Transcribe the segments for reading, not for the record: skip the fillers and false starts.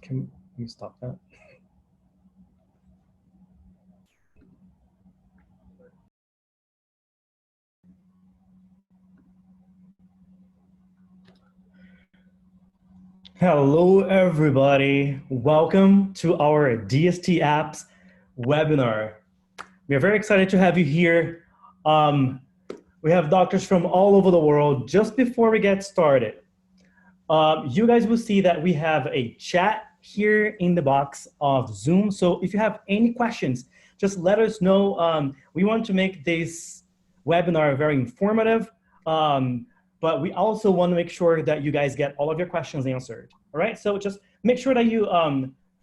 Can you stop that? Hello, everybody. Welcome to our DSDApp's webinar. We are very excited to have you here. We have doctors from all over the world. Just before we get started, you guys will see that we have a chat here in the box of Zoom. So if you have any questions, just let us know. We want to make this webinar very informative, but we also want to make sure that you guys get all of your questions answered. All right, so just make sure that you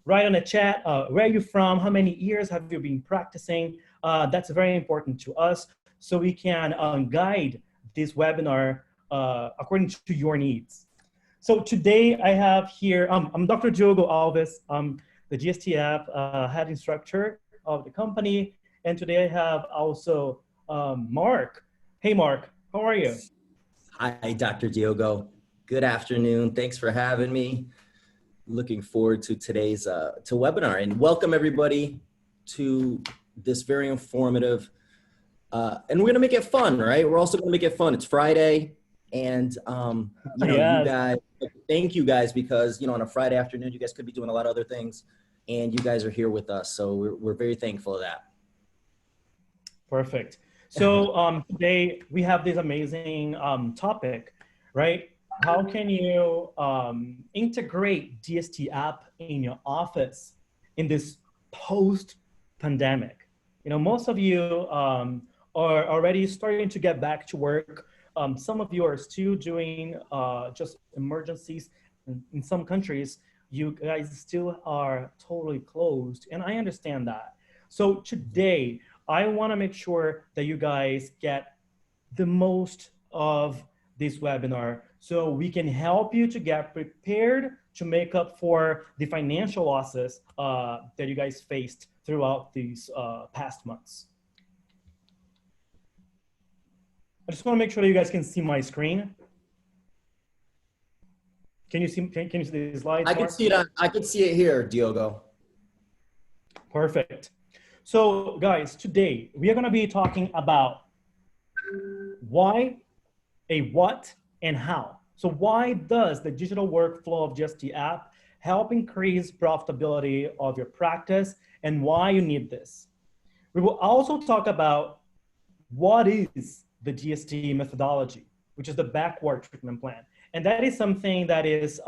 write on the chat, where are you from, how many years have you been practicing? That's very important to us, so we can guide this webinar according to your needs. So today I have here, I'm Dr. Diogo Alves. I'm the DSDApp head instructor of the company. And today I have also Mark. Hey, Mark, how are you? Hi, Dr. Diogo. Good afternoon. Thanks for having me. Looking forward to today's webinar, and welcome everybody to this very informative, and we're gonna make it fun, right? We're also gonna make it fun. It's Friday, and you know, Yes. you guys, thank you guys, because you know, on a Friday afternoon, you guys could be doing a lot of other things, and you guys are here with us, so we're very thankful of that. Perfect. So today we have this amazing topic, right? How can you integrate DSDApp in your office in this post-pandemic? You know, most of you are already starting to get back to work. Some of you are still doing just emergencies. In some countries, you guys still are totally closed, and I understand that. So today, I want to make sure that you guys get the most of this webinar so we can help you to get prepared to make up for the financial losses that you guys faced throughout these past months. I just want to make sure that you guys can see my screen. Can you see the slides? I can see it. I can see it here, Diogo. Perfect. So guys, today we are going to be talking about why, what, and how. So why does the digital workflow of DSDApp help increase profitability of your practice, and why you need this? We will also talk about what is the DSD methodology, which is the backward treatment plan. And that is something that is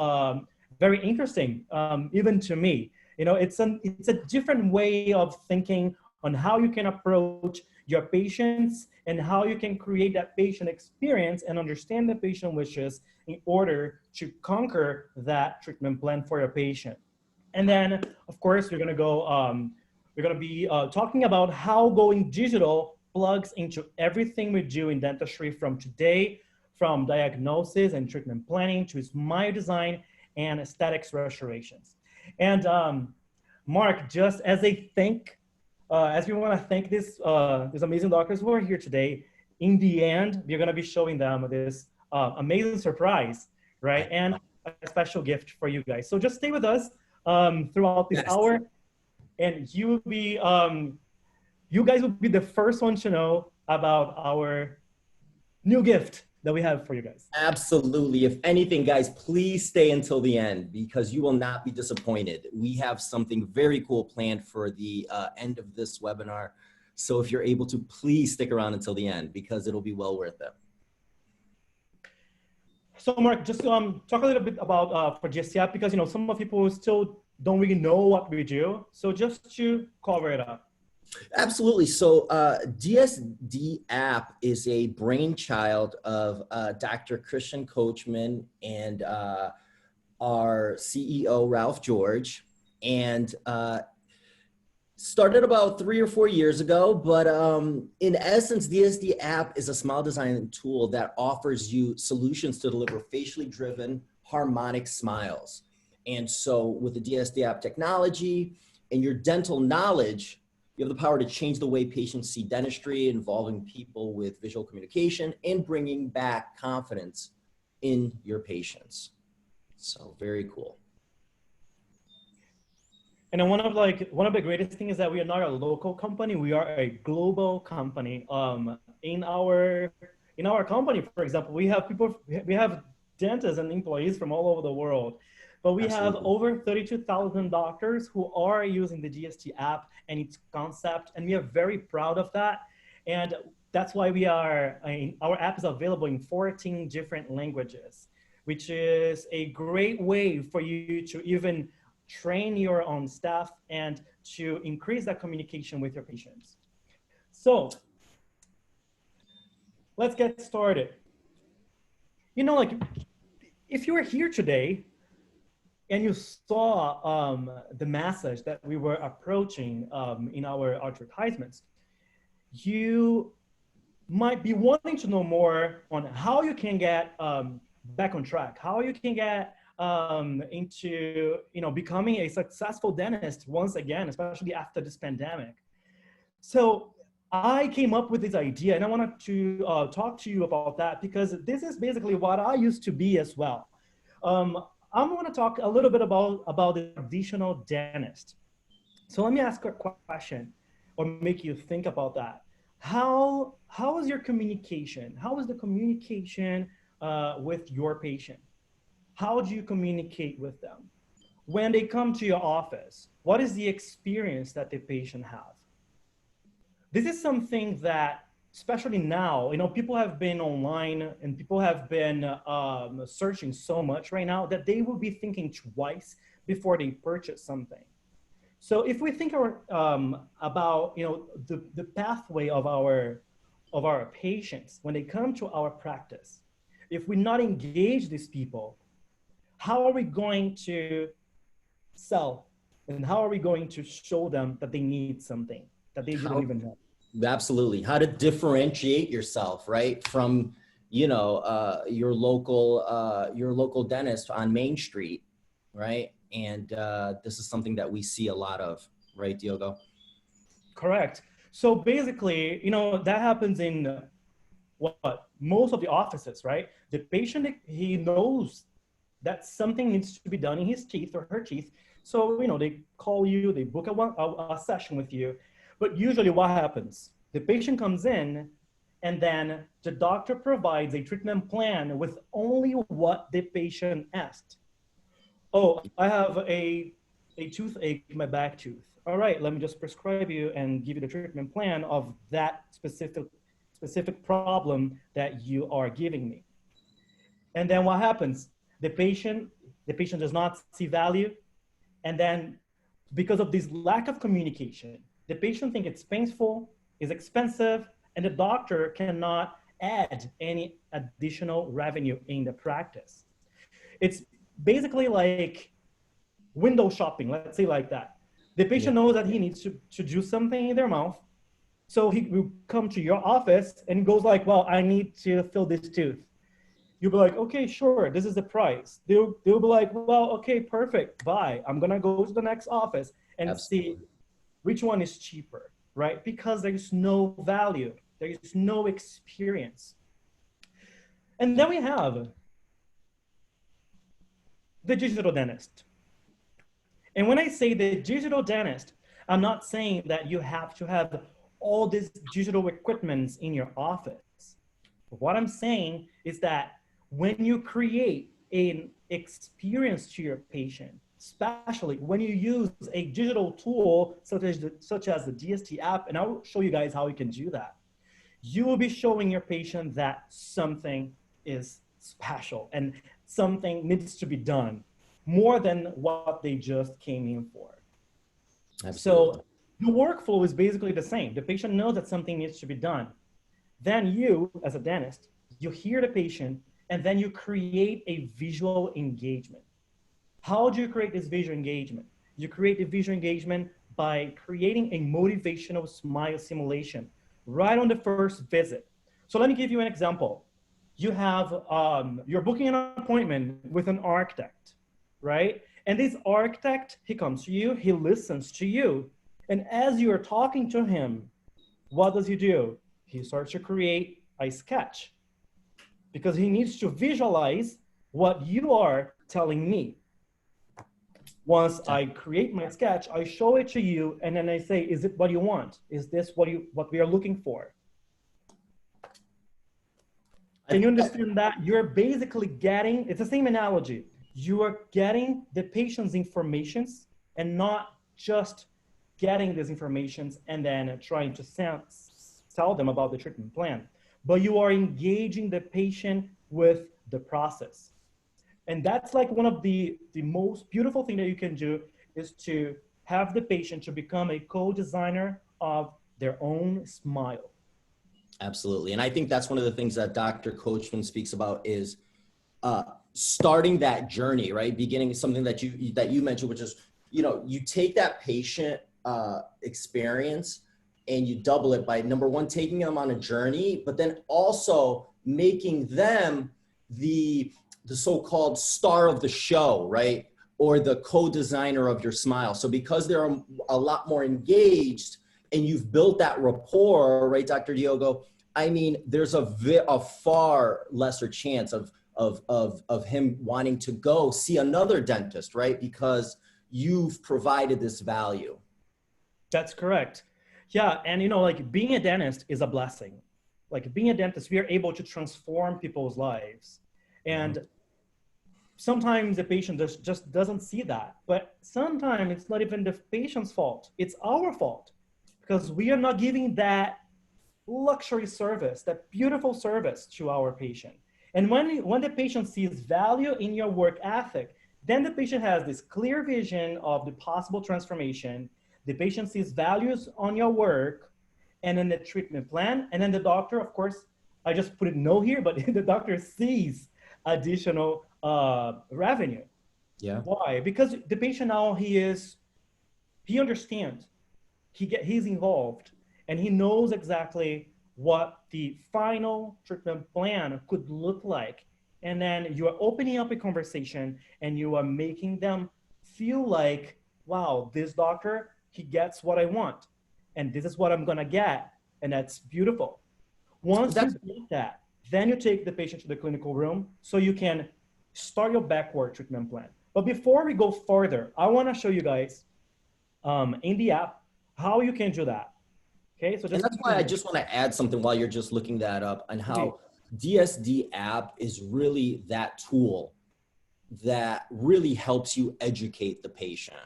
very interesting, even to me. You know, it's a different way of thinking on how you can approach your patients and how you can create that patient experience and understand the patient wishes in order to conquer that treatment plan for your patient. And then, of course, we're gonna be talking about how going digital plugs into everything we do in dentistry from today, from diagnosis and treatment planning to smile design and aesthetics restorations. And Mark, just as a as we want to thank these amazing doctors who are here today, in the end, we're going to be showing them this amazing surprise, right? And a special gift for you guys. So just stay with us throughout this hour, and you guys will be the first one to know about our new gift that we have for you guys. Absolutely. If anything, guys, please stay until the end because you will not be disappointed. We have something very cool planned for the end of this webinar. So if you're able to, please stick around until the end because it'll be well worth it. So Mark, just talk a little bit about for DSDApp, because you know some of people still don't really know what we do. So just to cover it up. Absolutely. So DSDApp is a brainchild of Dr. Christian Coachman and our CEO, Ralph George, and started about 3 or 4 years ago. But in essence, DSDApp is a smile design tool that offers you solutions to deliver facially driven harmonic smiles. And so with the DSDApp technology and your dental knowledge, you have the power to change the way patients see dentistry, involving people with visual communication and bringing back confidence in your patients. So very cool. And then one of the greatest things is that we are not a local company. We are a global company. In our company, for example, we have dentists and employees from all over the world. But we have Absolutely. over 32,000 doctors who are using the DST app and its concept, and we are very proud of that. And that's why our app is available in 14 different languages, which is a great way for you to even train your own staff and to increase that communication with your patients. So let's get started. Like if you are here today and you saw the message that we were approaching in our advertisements, you might be wanting to know more on how you can get back on track, how you can get into becoming a successful dentist once again, especially after this pandemic. So I came up with this idea, and I wanted to talk to you about that because this is basically what I used to be as well. I'm going to talk a little bit about the traditional dentist. So let me ask a question, or make you think about that. How is your communication? How is the communication with your patient? How do you communicate with them? When they come to your office, what is the experience that the patient have? This is something that, especially now, people have been online and people have been searching so much right now that they will be thinking twice before they purchase something. So if we think about the pathway of our patients when they come to our practice, if we not engage these people, how are we going to sell, and how are we going to show them that they need something that they didn't even know? Absolutely. How to differentiate yourself, right, from your local dentist on Main Street, right? And this is something that we see a lot of, right, Diogo? Correct. So basically, that happens in most of the offices, right? The patient, he knows that something needs to be done in his teeth or her teeth. So, they call you, they book a session with you. But usually what happens? The patient comes in, and then the doctor provides a treatment plan with only what the patient asked. Oh, I have a toothache in my back tooth. All right, let me just prescribe you and give you the treatment plan of that specific problem that you are giving me. And then what happens? The patient does not see value. And then because of this lack of communication, the patient thinks it's painful, is expensive, and the doctor cannot add any additional revenue in the practice. It's basically like window shopping, let's say like that. The patient knows that he needs to do something in their mouth. So he will come to your office and goes like, well, I need to fill this tooth. You'll be like, okay, sure, this is the price. They'll be like, well, okay, perfect, bye. I'm gonna go to the next office and see which one is cheaper, right? Because there's no value, there's no experience. And then we have the digital dentist. And when I say the digital dentist, I'm not saying that you have to have all these digital equipments in your office. What I'm saying is that when you create an experience to your patient, especially when you use a digital tool such as the DST app, and I'll show you guys how you can do that, you will be showing your patient that something is special and something needs to be done more than what they just came in for. Absolutely. So the workflow is basically the same. The patient knows that something needs to be done. Then you, as a dentist, you hear the patient, and then you create a visual engagement. How do you create this visual engagement? You create the visual engagement by creating a motivational smile simulation right on the first visit. So let me give you an example. You have, you're booking an appointment with an architect, right? And this architect, he comes to you, he listens to you. And as you are talking to him, what does he do? He starts to create a sketch because he needs to visualize what you are telling me. Once I create my sketch, I show it to you, and then I say, is it what you want? Is this what we are looking for? Can you understand that? You're basically getting, it's the same analogy. You are getting the patient's informations and not just getting these informations and then trying to tell them about the treatment plan, but you are engaging the patient with the process. And that's like one of the most beautiful thing that you can do is to have the patient to become a co-designer of their own smile. Absolutely. And I think that's one of the things that Dr. Coachman speaks about is starting that journey, right? Beginning something that you mentioned, which is, you take that patient experience and you double it by, number one, taking them on a journey, but then also making them the so-called star of the show, right? Or the co-designer of your smile. So because they're a lot more engaged and you've built that rapport, right, Dr. Diogo? I mean, there's a far lesser chance of him wanting to go see another dentist, right? Because you've provided this value. That's correct. Yeah, and like being a dentist is a blessing. Like being a dentist, we are able to transform people's lives. And sometimes the patient just doesn't see that. But sometimes it's not even the patient's fault. It's our fault because we are not giving that luxury service, that beautiful service to our patient. And when the patient sees value in your work ethic, then the patient has this clear vision of the possible transformation. The patient sees values on your work and in the treatment plan. And then the doctor, of course, I just put a no here, but the doctor sees additional revenue. Yeah. Why? Because the patient now he understands, he's involved, and he knows exactly what the final treatment plan could look like. And then you are opening up a conversation and you are making them feel like, wow, this doctor, he gets what I want. And this is what I'm gonna get. And that's beautiful. Once you get that, then you take the patient to the clinical room so you can start your backward treatment plan. But before we go further, I wanna show you guys in the app how you can do that. Okay, so and that's why I just want to add something while you're just looking that up, and how DSDApp is really that tool that really helps you educate the patient.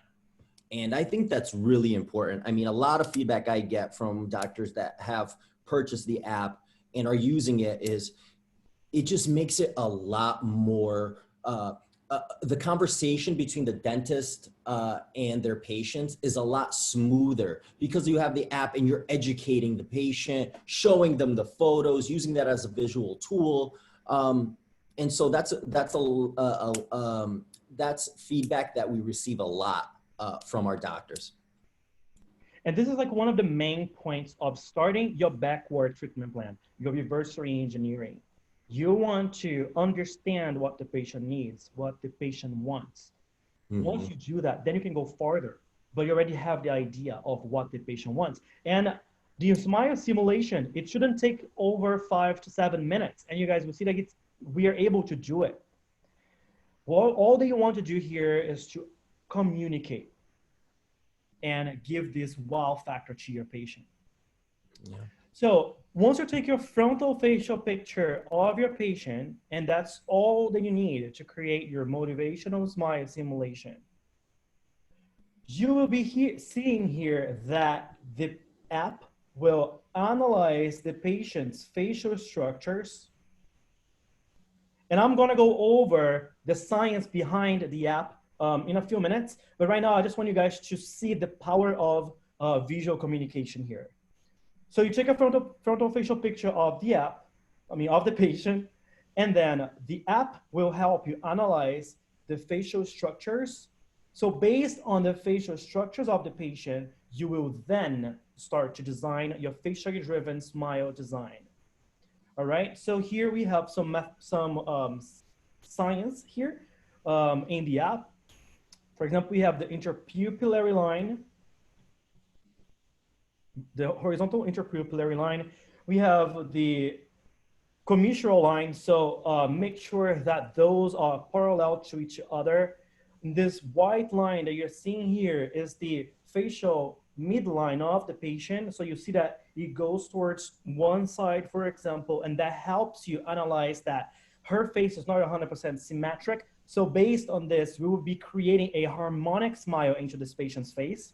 And I think that's really important. I mean, a lot of feedback I get from doctors that have purchased the app and are using it is it just makes it a lot more, the conversation between the dentist and their patients is a lot smoother because you have the app and you're educating the patient, showing them the photos, using that as a visual tool. And so that's feedback that we receive a lot from our doctors. And this is like one of the main points of starting your backward treatment plan, your reverse re-engineering. You want to understand what the patient needs, what the patient wants. Mm-hmm. Once you do that, then you can go farther, but you already have the idea of what the patient wants. And the smile simulation, it shouldn't take over 5 to 7 minutes. And you guys will see that we are able to do it. Well, all that you want to do here is to communicate and give this wow factor to your patient. Yeah. So once you take your frontal facial picture of your patient, and that's all that you need to create your motivational smile simulation, you will be seeing here that the app will analyze the patient's facial structures. And I'm gonna go over the science behind the app in a few minutes, but right now I just want you guys to see the power of visual communication here. So you take a frontal facial picture of the app, of the patient, and then the app will help you analyze the facial structures. So based on the facial structures of the patient, you will then start to design your facially driven smile design. All right, so here we have some science here in the app. For example, we have the interpupillary line, the horizontal interpupillary line. We have the commissural line, so make sure that those are parallel to each other. this white line that you're seeing here is the facial midline of the patient. So you see that it goes towards one side, for example, and that helps you analyze that her face is not 100% symmetric. So based on this, we will be creating a harmonic smile into this patient's face.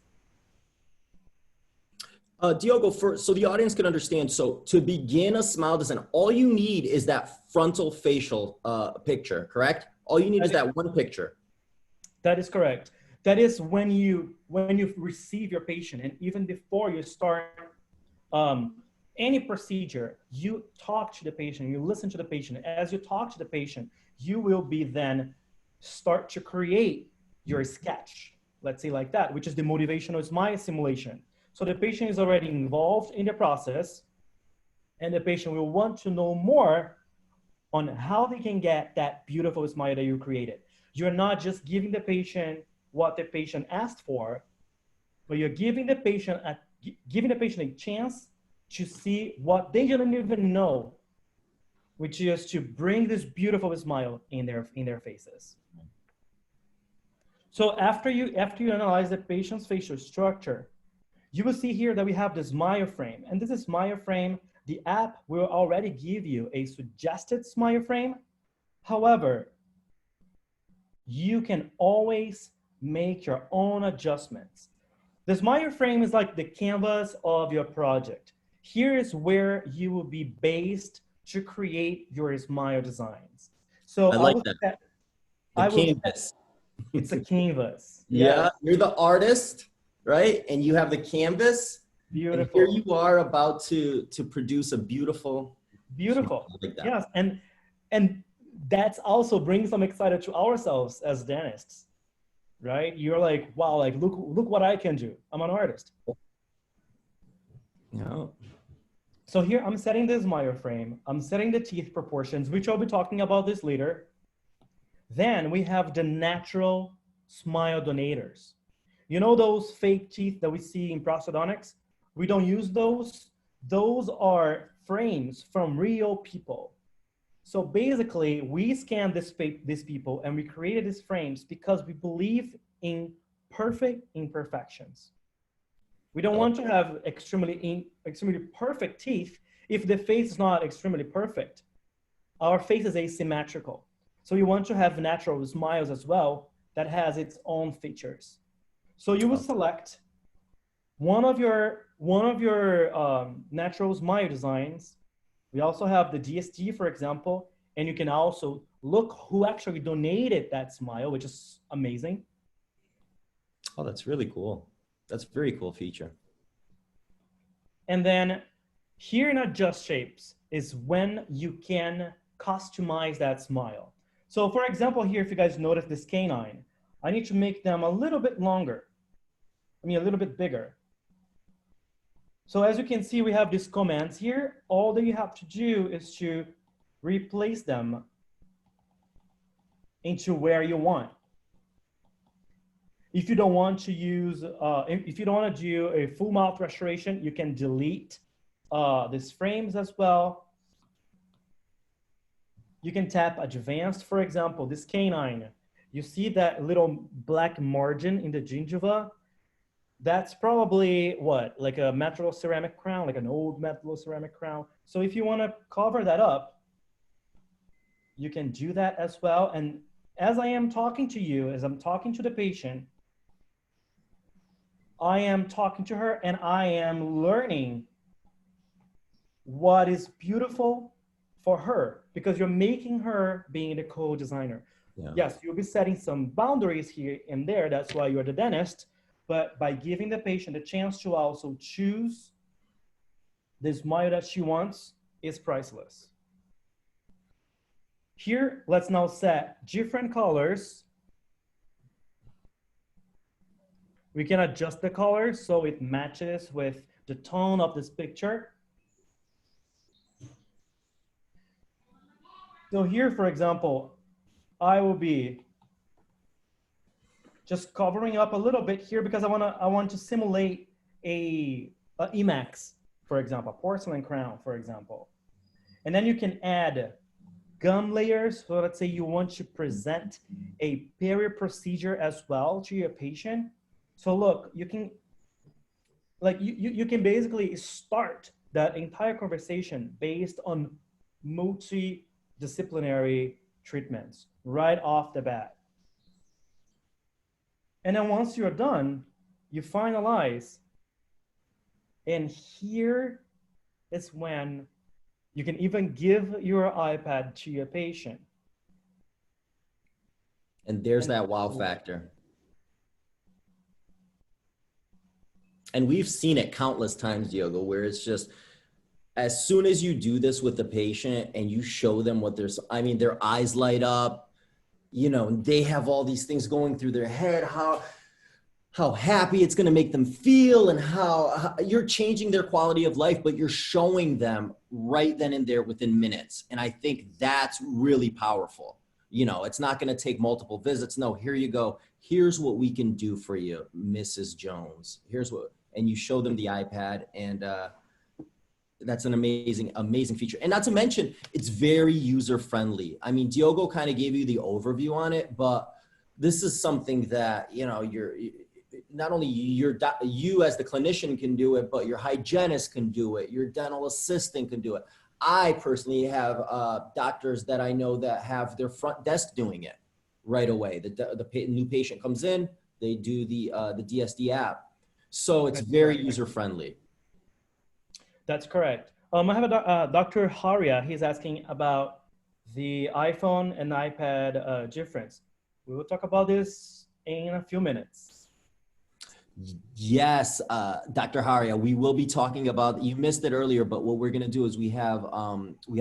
Diogo, so the audience can understand, so to begin a smile design, all you need is that frontal facial picture, correct? All you need is that one picture. That is correct. That is when you receive your patient, and even before you start any procedure, you talk to the patient, you listen to the patient. As you talk to the patient, you will be then start to create your sketch, let's say like that, which is the motivational smile simulation. So the patient is already involved in the process, and the patient will want to know more on how they can get that beautiful smile that you created. You're not just giving the patient what the patient asked for, but you're giving the patient a chance to see what they didn't even know, which is to bring this beautiful smile in their faces. So after you analyze the patient's facial structure, you will see here that we have this smile frame, and this is smile frame. The app will already give you a suggested smile frame. However, you can always make your own adjustments. The smile frame is like the canvas of your project. Here is where you will be based to create your smile designs. So I like that. The canvas. It's a canvas. Yeah, yes. You're the artist, right? And you have the canvas. Beautiful. And here you are about to produce a beautiful. Like that. Yes, and that's also brings some excitement to ourselves as dentists, right? You're like, wow, like look what I can do. I'm an artist. Yeah. So here I'm setting this smile frame. I'm setting the teeth proportions, which I'll be talking about this later. Then we have the natural smile donators. You know those fake teeth that we see in prosthodontics? We don't use those. Those are frames from real people. So basically, we scanned these people and we created these frames because we believe in perfect imperfections. We don't want to have extremely perfect teeth if the face is not extremely perfect. Our face is asymmetrical. So you want to have natural smiles as well that has its own features. So you will select one of your natural smile designs. We also have the DSD, for example, and you can also look who actually donated that smile, which is amazing. Oh, that's really cool. That's a very cool feature. And then here in Adjust Shapes is when you can customize that smile. So for example, here, if you guys notice this canine, I need to make them a little bit longer. I mean, a little bit bigger. So as you can see, we have these commands here. All that you have to do is to replace them into where you want. If you don't want to use, if you don't want to do a full mouth restoration, you can delete these frames as well. You can tap advanced, for example, this canine. You see that little black margin in the gingiva? That's probably what, like a metal ceramic crown, like an old metal ceramic crown. So if you want to cover that up, you can do that as well. And as I am talking to you, as I'm talking to the patient, I am talking to her and I am learning what is beautiful for her, because you're making her being the co-designer. Yeah. Yes, you'll be setting some boundaries here and there. That's why you're the dentist. But by giving the patient a chance to also choose the smile that she wants is priceless. Here, let's now set different colors. We can adjust the color so it matches with the tone of this picture. So here, for example, I will be just covering up a little bit here because I want to simulate a Emax, for example, a porcelain crown, for example. And then you can add gum layers. So let's say you want to present a peri procedure as well to your patient. So look, you can you can basically start that entire conversation based on multidisciplinary treatments right off the bat. And then once you're done, you finalize. And here is when you can even give your iPad to your patient. And there's that wow factor. And we've seen it countless times, Diogo, where it's just, as soon as you do this with the patient and you show them what there's, I mean, their eyes light up, you know, they have all these things going through their head, how happy it's going to make them feel, and how you're changing their quality of life, but you're showing them right then and there within minutes. And I think that's really powerful. You know, it's not going to take multiple visits. No, here you go. Here's what we can do for you, Mrs. Jones. Here's what, and you show them the iPad, and that's an amazing, amazing feature. And not to mention, it's very user-friendly. I mean, Diogo kind of gave you the overview on it, but this is something that, you know, not only you as the clinician can do it, but your hygienist can do it. Your dental assistant can do it. I personally have doctors that I know that have their front desk doing it right away. The new patient comes in, they do the DSDApp. So it's very user-friendly. That's correct. I have a Dr. Haria. He's asking about the iPhone and iPad difference. We will talk about this in a few minutes. Yes, Dr. Haria, we will be talking about, you missed it earlier, but what we're going to do is we have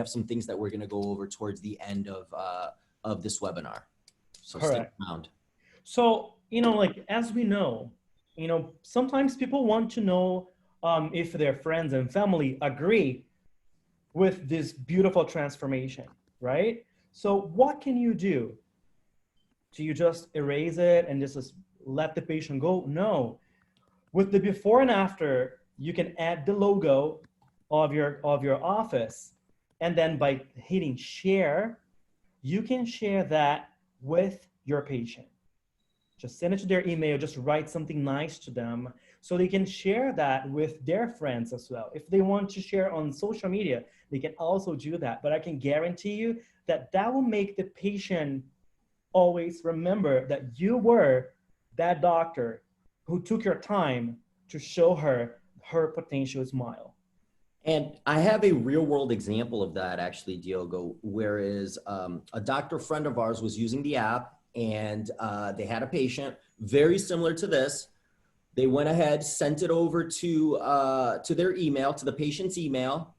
some things that we're going to go over towards the end of this webinar. So stick around. So, you know, like, as we know, you know, sometimes people want to know if their friends and family agree with this beautiful transformation, right? So what can you do? Do you just erase it and just let the patient go? No. With the before and after, you can add the logo of your office, and then by hitting share, you can share that with your patient. Just send it to their email, just write something nice to them so they can share that with their friends as well. If they want to share on social media, they can also do that. But I can guarantee you that that will make the patient always remember that you were that doctor who took your time to show her her potential smile. And I have a real world example of that actually, Diogo, whereas a doctor friend of ours was using the app, and they had a patient very similar to this. They went ahead, sent it over to their email, to the patient's email.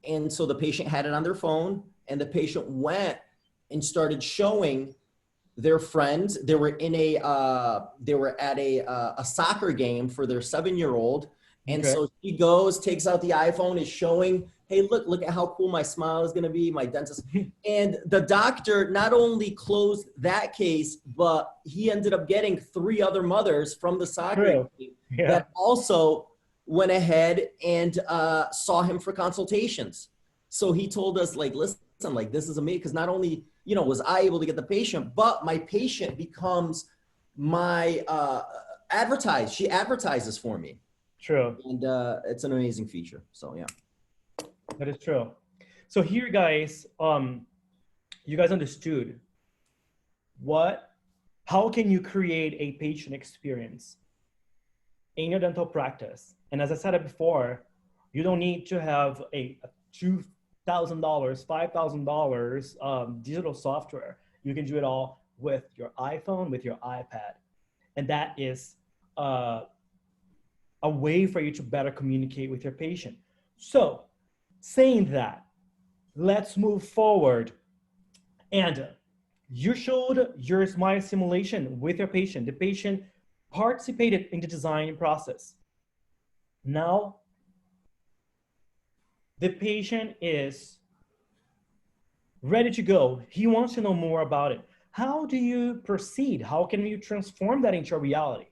And so the patient had it on their phone, and the patient went and started showing their friends. They were at a soccer game for their 7-year-old. And so she goes, takes out the iPhone, is showing, hey, look at how cool my smile is going to be, my dentist. And the doctor not only closed that case, but he ended up getting 3 other mothers from the soccer team that also went ahead and saw him for consultations. So he told us, like, listen, like, this is amazing, because not only, you know, was I able to get the patient, but my patient becomes my she advertises for me. True. And it's an amazing feature. So yeah. That is true. So here, guys, you guys understood how can you create a patient experience in your dental practice? And as I said it before, you don't need to have a $2,000, $5,000 digital software. You can do it all with your iPhone, with your iPad. And that is a way for you to better communicate with your patient. So, saying that, let's move forward. And you showed your smile simulation with your patient. The patient participated in the design process. Now, the patient is ready to go. He wants to know more about it. How do you proceed? How can you transform that into a reality?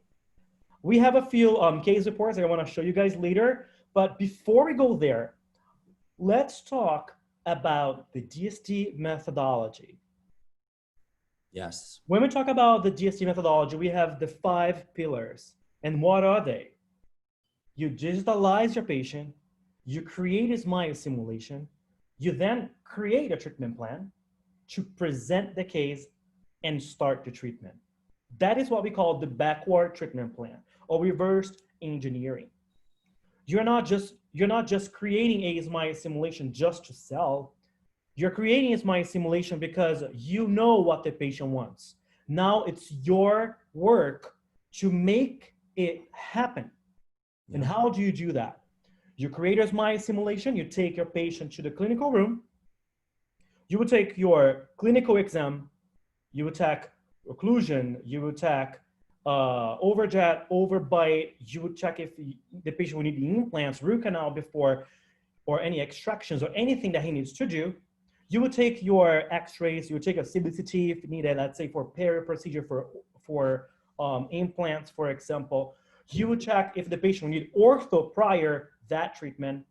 We have a few case reports that I want to show you guys later. But before we go there, let's talk about the DSD methodology. Yes. When we talk about the DSD methodology, we have the 5 pillars. And what are they? You digitalize your patient, you create a smile simulation, you then create a treatment plan to present the case and start the treatment. That is what we call the backward treatment plan or reverse engineering. You're not just creating a smile simulation just to sell. You're creating a smile simulation because you know what the patient wants. Now it's your work to make it happen. Yeah. And how do you do that? You create a smile simulation, you take your patient to the clinical room, you would take your clinical exam, you would take occlusion, you would take overjet, overbite, you would check if the patient will need the implants, root canal before, or any extractions or anything that he needs to do. You would take your x-rays, you would take a CBCT if needed, let's say for peri procedure for implants, for example. You would check if the patient will need ortho prior that treatment.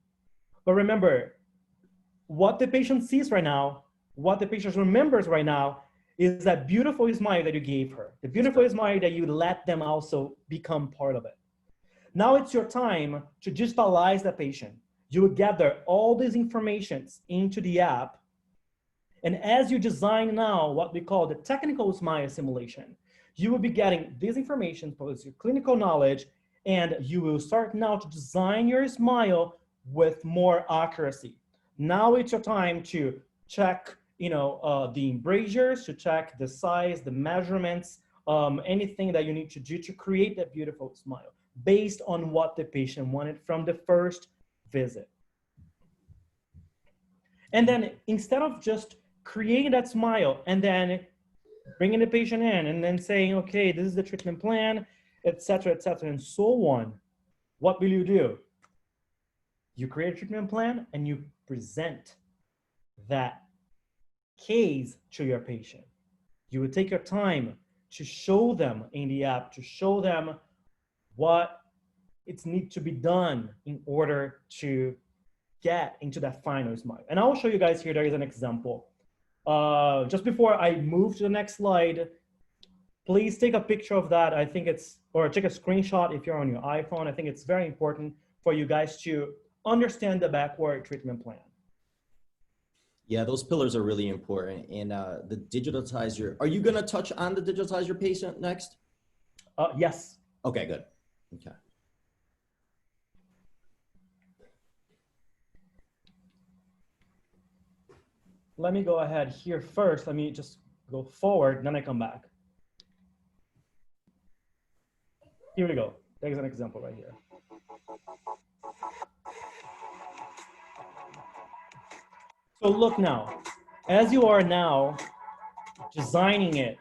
But remember, what the patient sees right now, what the patient remembers right now, is that beautiful smile that you gave her, the beautiful smile that you let them also become part of it. Now it's your time to digitalize the patient. You would gather all these informations into the app. And as you design now what we call the technical smile simulation, you will be getting this information plus your clinical knowledge, and you will start now to design your smile with more accuracy. Now it's your time to check the embrasures, to check the size, the measurements, anything that you need to do to create that beautiful smile based on what the patient wanted from the first visit. And then instead of just creating that smile and then bringing the patient in and then saying, okay, this is the treatment plan, et cetera, and so on, what will you do? You create a treatment plan and you present that case to your patient. You would take your time to show them in the app, to show them what it needs to be done in order to get into that final smile. And I will show you guys here, there is an example. Just before I move to the next slide, please take a picture of that. I think or take a screenshot if you're on your iPhone. I think it's very important for you guys to understand the backward treatment plan. Yeah, those pillars are really important. And the digitize your, are you gonna touch on the digitize your patient next? Yes. Okay, good, okay. Let me go ahead here first. Let me just go forward, then I come back. Here we go. There's an example right here. So look now, as you are now designing it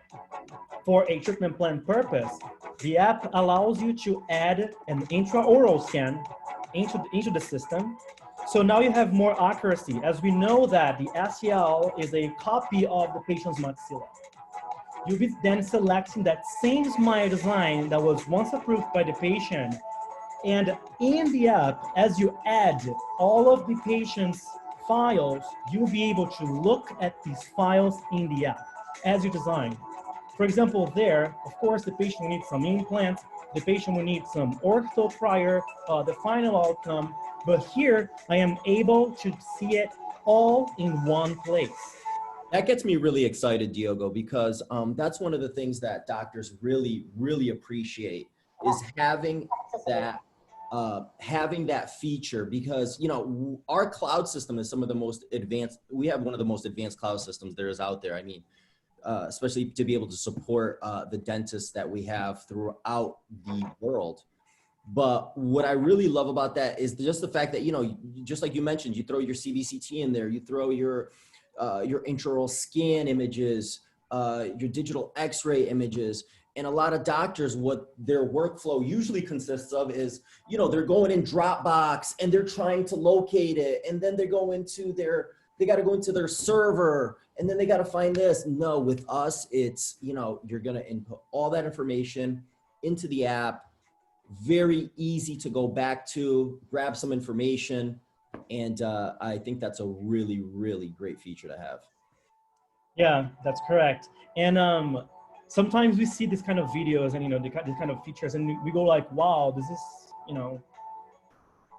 for a treatment plan purpose, the app allows you to add an intraoral scan into the system. So now you have more accuracy, as we know that the SEL is a copy of the patient's maxilla. You'll be then selecting that same smile design that was once approved by the patient. And in the app, as you add all of the patient's files, you'll be able to look at these files in the app as you design. For example, there, of course, the patient will need some implants, the patient will need some ortho prior, the final outcome, but here I am able to see it all in one place. That gets me really excited, Diogo, because that's one of the things that doctors really, really appreciate is having that feature, because our cloud system is some of the most advanced. We have one of the most advanced cloud systems there is out there. I mean, especially to be able to support the dentists that we have throughout the world. But what I really love about that is just the fact that, just like you mentioned, you throw your CBCT in there, you throw your intraoral scan images, your digital x-ray images. And a lot of doctors, what their workflow usually consists of is, they're going in Dropbox and they're trying to locate it. And then they go into they got to go into their server and then they got to find this. No, with us, it's, you're going to input all that information into the app. Very easy to go back to, grab some information, And I think that's a really, really great feature to have. Yeah, that's correct. And sometimes we see this kind of videos and, these kind of features, and we go like, wow, this is,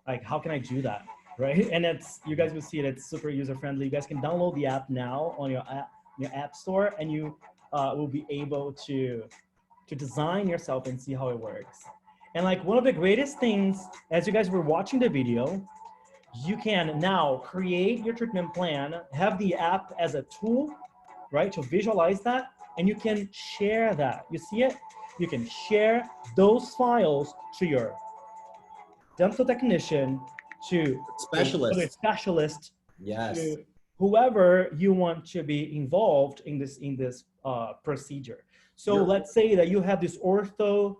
like, how can I do that? Right? And you guys will see it. It's super user friendly. You guys can download the app now on your app store, and you will be able to design yourself and see how it works. And like one of the greatest things, as you guys were watching the video, you can now create your treatment plan, have the app as a tool, right, to visualize that, and you can share that. You see it? You can share those files to your dental technician, to a specialist, Yes. to whoever you want to be involved in this procedure. So let's say that you have this ortho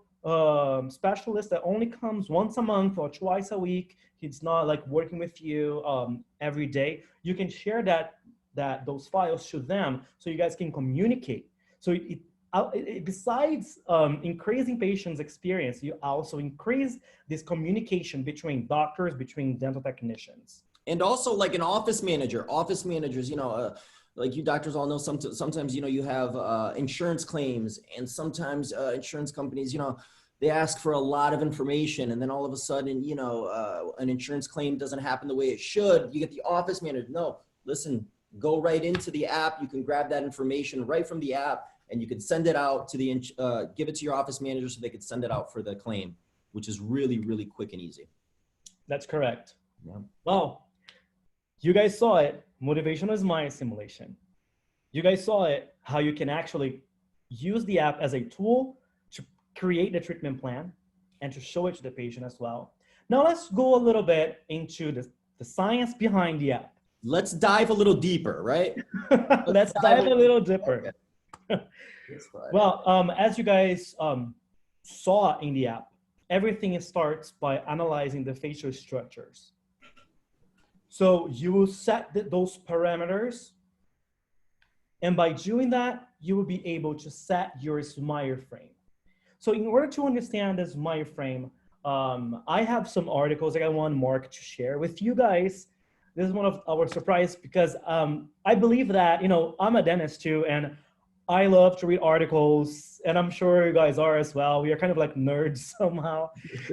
specialist that only comes once a month or twice a week. He's not like working with you every day. You can share those files to them so you guys can communicate. So besides increasing patients' experience, you also increase this communication between doctors, between dental technicians. And also like an office managers, like you doctors all know, sometimes, you have insurance claims, and sometimes insurance companies, they ask for a lot of information, and then all of a sudden, an insurance claim doesn't happen the way it should. You get the office manager. No, listen, go right into the app. You can grab that information right from the app, and you can send it out to give it to your office manager so they could send it out for the claim, which is really, really quick and easy. That's correct. Yeah. Well, you guys saw it, motivational smile simulation. You guys saw it, how you can actually use the app as a tool to create the treatment plan and to show it to the patient as well. Now let's go a little bit into the science behind the app. Let's dive a little deeper, right? Let's dive a little deeper. Well, as you guys saw in the app, everything starts by analyzing the facial structures. So you will set those parameters, and by doing that, you will be able to set your smile frame. So in order to understand this smile frame, I have some articles that I want Mark to share with you guys. This is one of our surprise because I believe that, I'm a dentist too, and I love to read articles, and I'm sure you guys are as well. We are kind of like nerds somehow.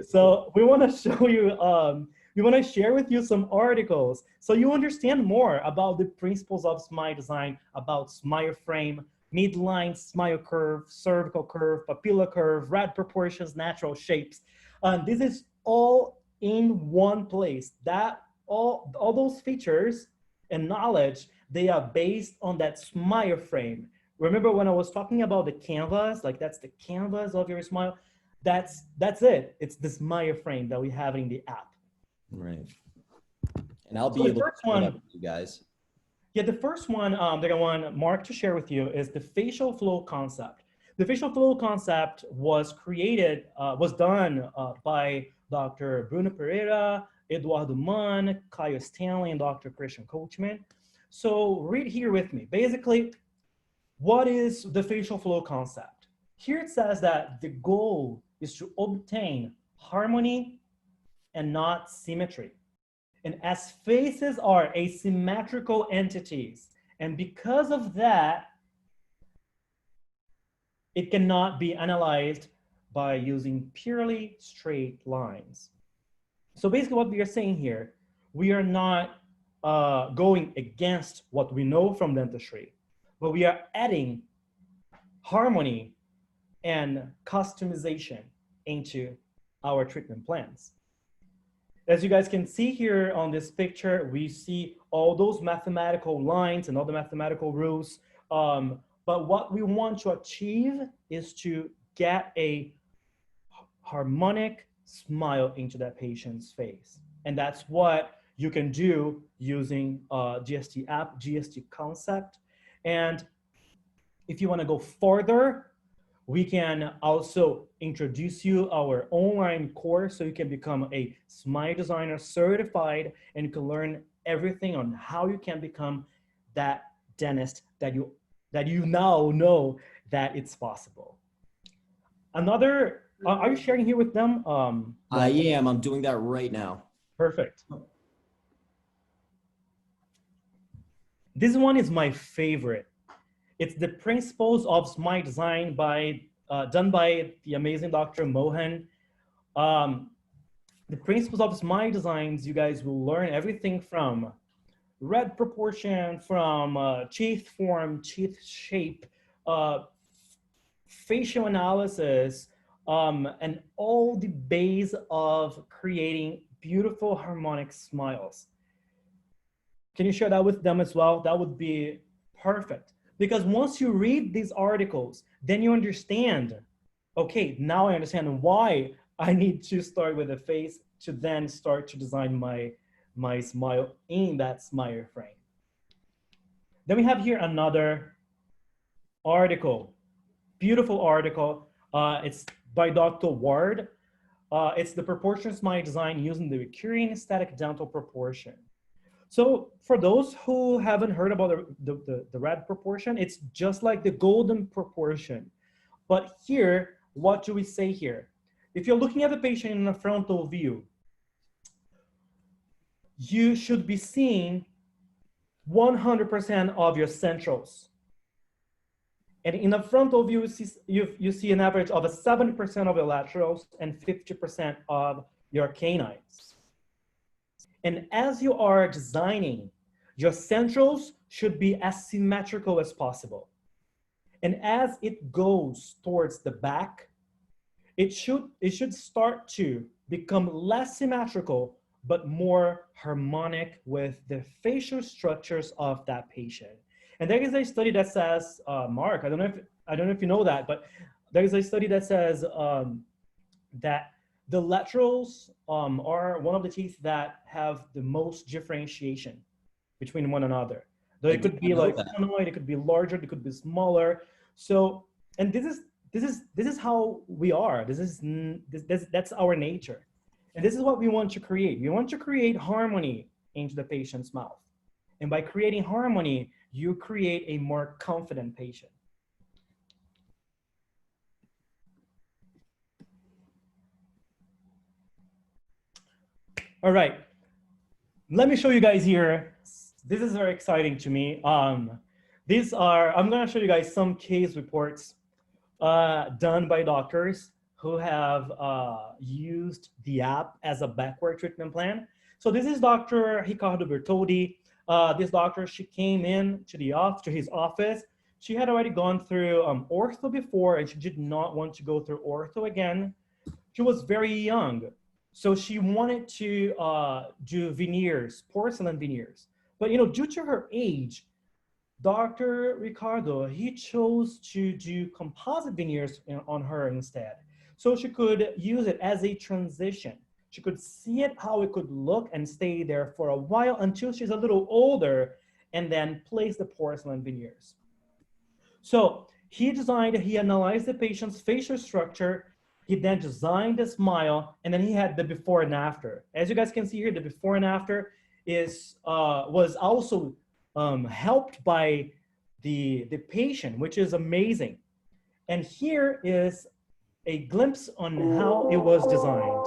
So we want to show you, we want to share with you some articles so you understand more about the principles of smile design, about smile frame, midline smile curve, cervical curve, papilla curve, rad proportions, natural shapes. This is all in one place. That all those features and knowledge, they are based on that smile frame. Remember when I was talking about the canvas, like that's the canvas of your smile? That's it. It's the smile frame that we have in the app. Right. And I'll be able to put up with you guys. Yeah, the first one that I want Mark to share with you is the facial flow concept. The facial flow concept was done by Dr. Bruno Pereira, Eduardo Mann, Caio Stanley, and Dr. Christian Coachman. So read here with me. Basically, what is the facial flow concept? Here it says that the goal is to obtain harmony and not symmetry. And as faces are asymmetrical entities, and because of that, it cannot be analyzed by using purely straight lines. So basically what we are saying here, we are not going against what we know from dentistry, but we are adding harmony and customization into our treatment plans. As you guys can see here on this picture, we see all those mathematical lines and all the mathematical rules. But what we want to achieve is to get a harmonic smile into that patient's face. And that's what you can do using DSDApp, GST concept. And if you want to go further, we can also introduce you our online course so you can become a smile designer certified and you can learn everything on how you can become that dentist that you now know that it's possible. Another, are you sharing here with them? I am. I'm doing that right now. Perfect. This one is my favorite. It's the Principles of Smile Design by done by the amazing Dr. Mohan. Um, the Principles of Smile Designs, you guys will learn everything from red proportion, from teeth form, teeth shape, uh, facial analysis, and all the base of creating beautiful harmonic smiles. Can you share that with them as well? That would be perfect. Because once you read these articles, then you understand, okay, now I understand why I need to start with a face to then start to design my smile in that smile frame. Then we have here another article, beautiful article. It's by Dr. Ward. It's the proportion smile design using the recurring static dental proportion. So for those who haven't heard about the red proportion, it's just like the golden proportion. But here, what do we say here? If you're looking at the patient in a frontal view, you should be seeing 100% of your centrals. And in a frontal view, you see an average of 70% of your laterals and 50% of your canines. And as you are designing, your centrals should be as symmetrical as possible. And as it goes towards the back, it should start to become less symmetrical, but more harmonic with the facial structures of that patient. And there is a study that says, Mark, I don't know if you know that, but there is a study that says that the laterals are one of the teeth that have the most differentiation between one another. Though it could be like humanoid, it could be larger, it could be smaller. So, and this is how we are. That's our nature, and this is what we want to create. We want to create harmony into the patient's mouth, and by creating harmony, you create a more confident patient. All right, let me show you guys here. This is very exciting to me. I'm gonna show you guys some case reports done by doctors who have used the app as a backward treatment plan. So this is Dr. Ricardo Bertoldi. This doctor, she came in to his office. She had already gone through ortho before, and she did not want to go through ortho again. She was very young. So she wanted to do veneers, porcelain veneers. But due to her age, Dr. Ricardo, he chose to do composite veneers on her instead. So she could use it as a transition. She could see it, how it could look and stay there for a while until she's a little older, and then place the porcelain veneers. So he analyzed the patient's facial structure. He then designed the smile, and then he had the before and after. As you guys can see here, the before and after was also helped by the patient, which is amazing. And here is a glimpse on how it was designed.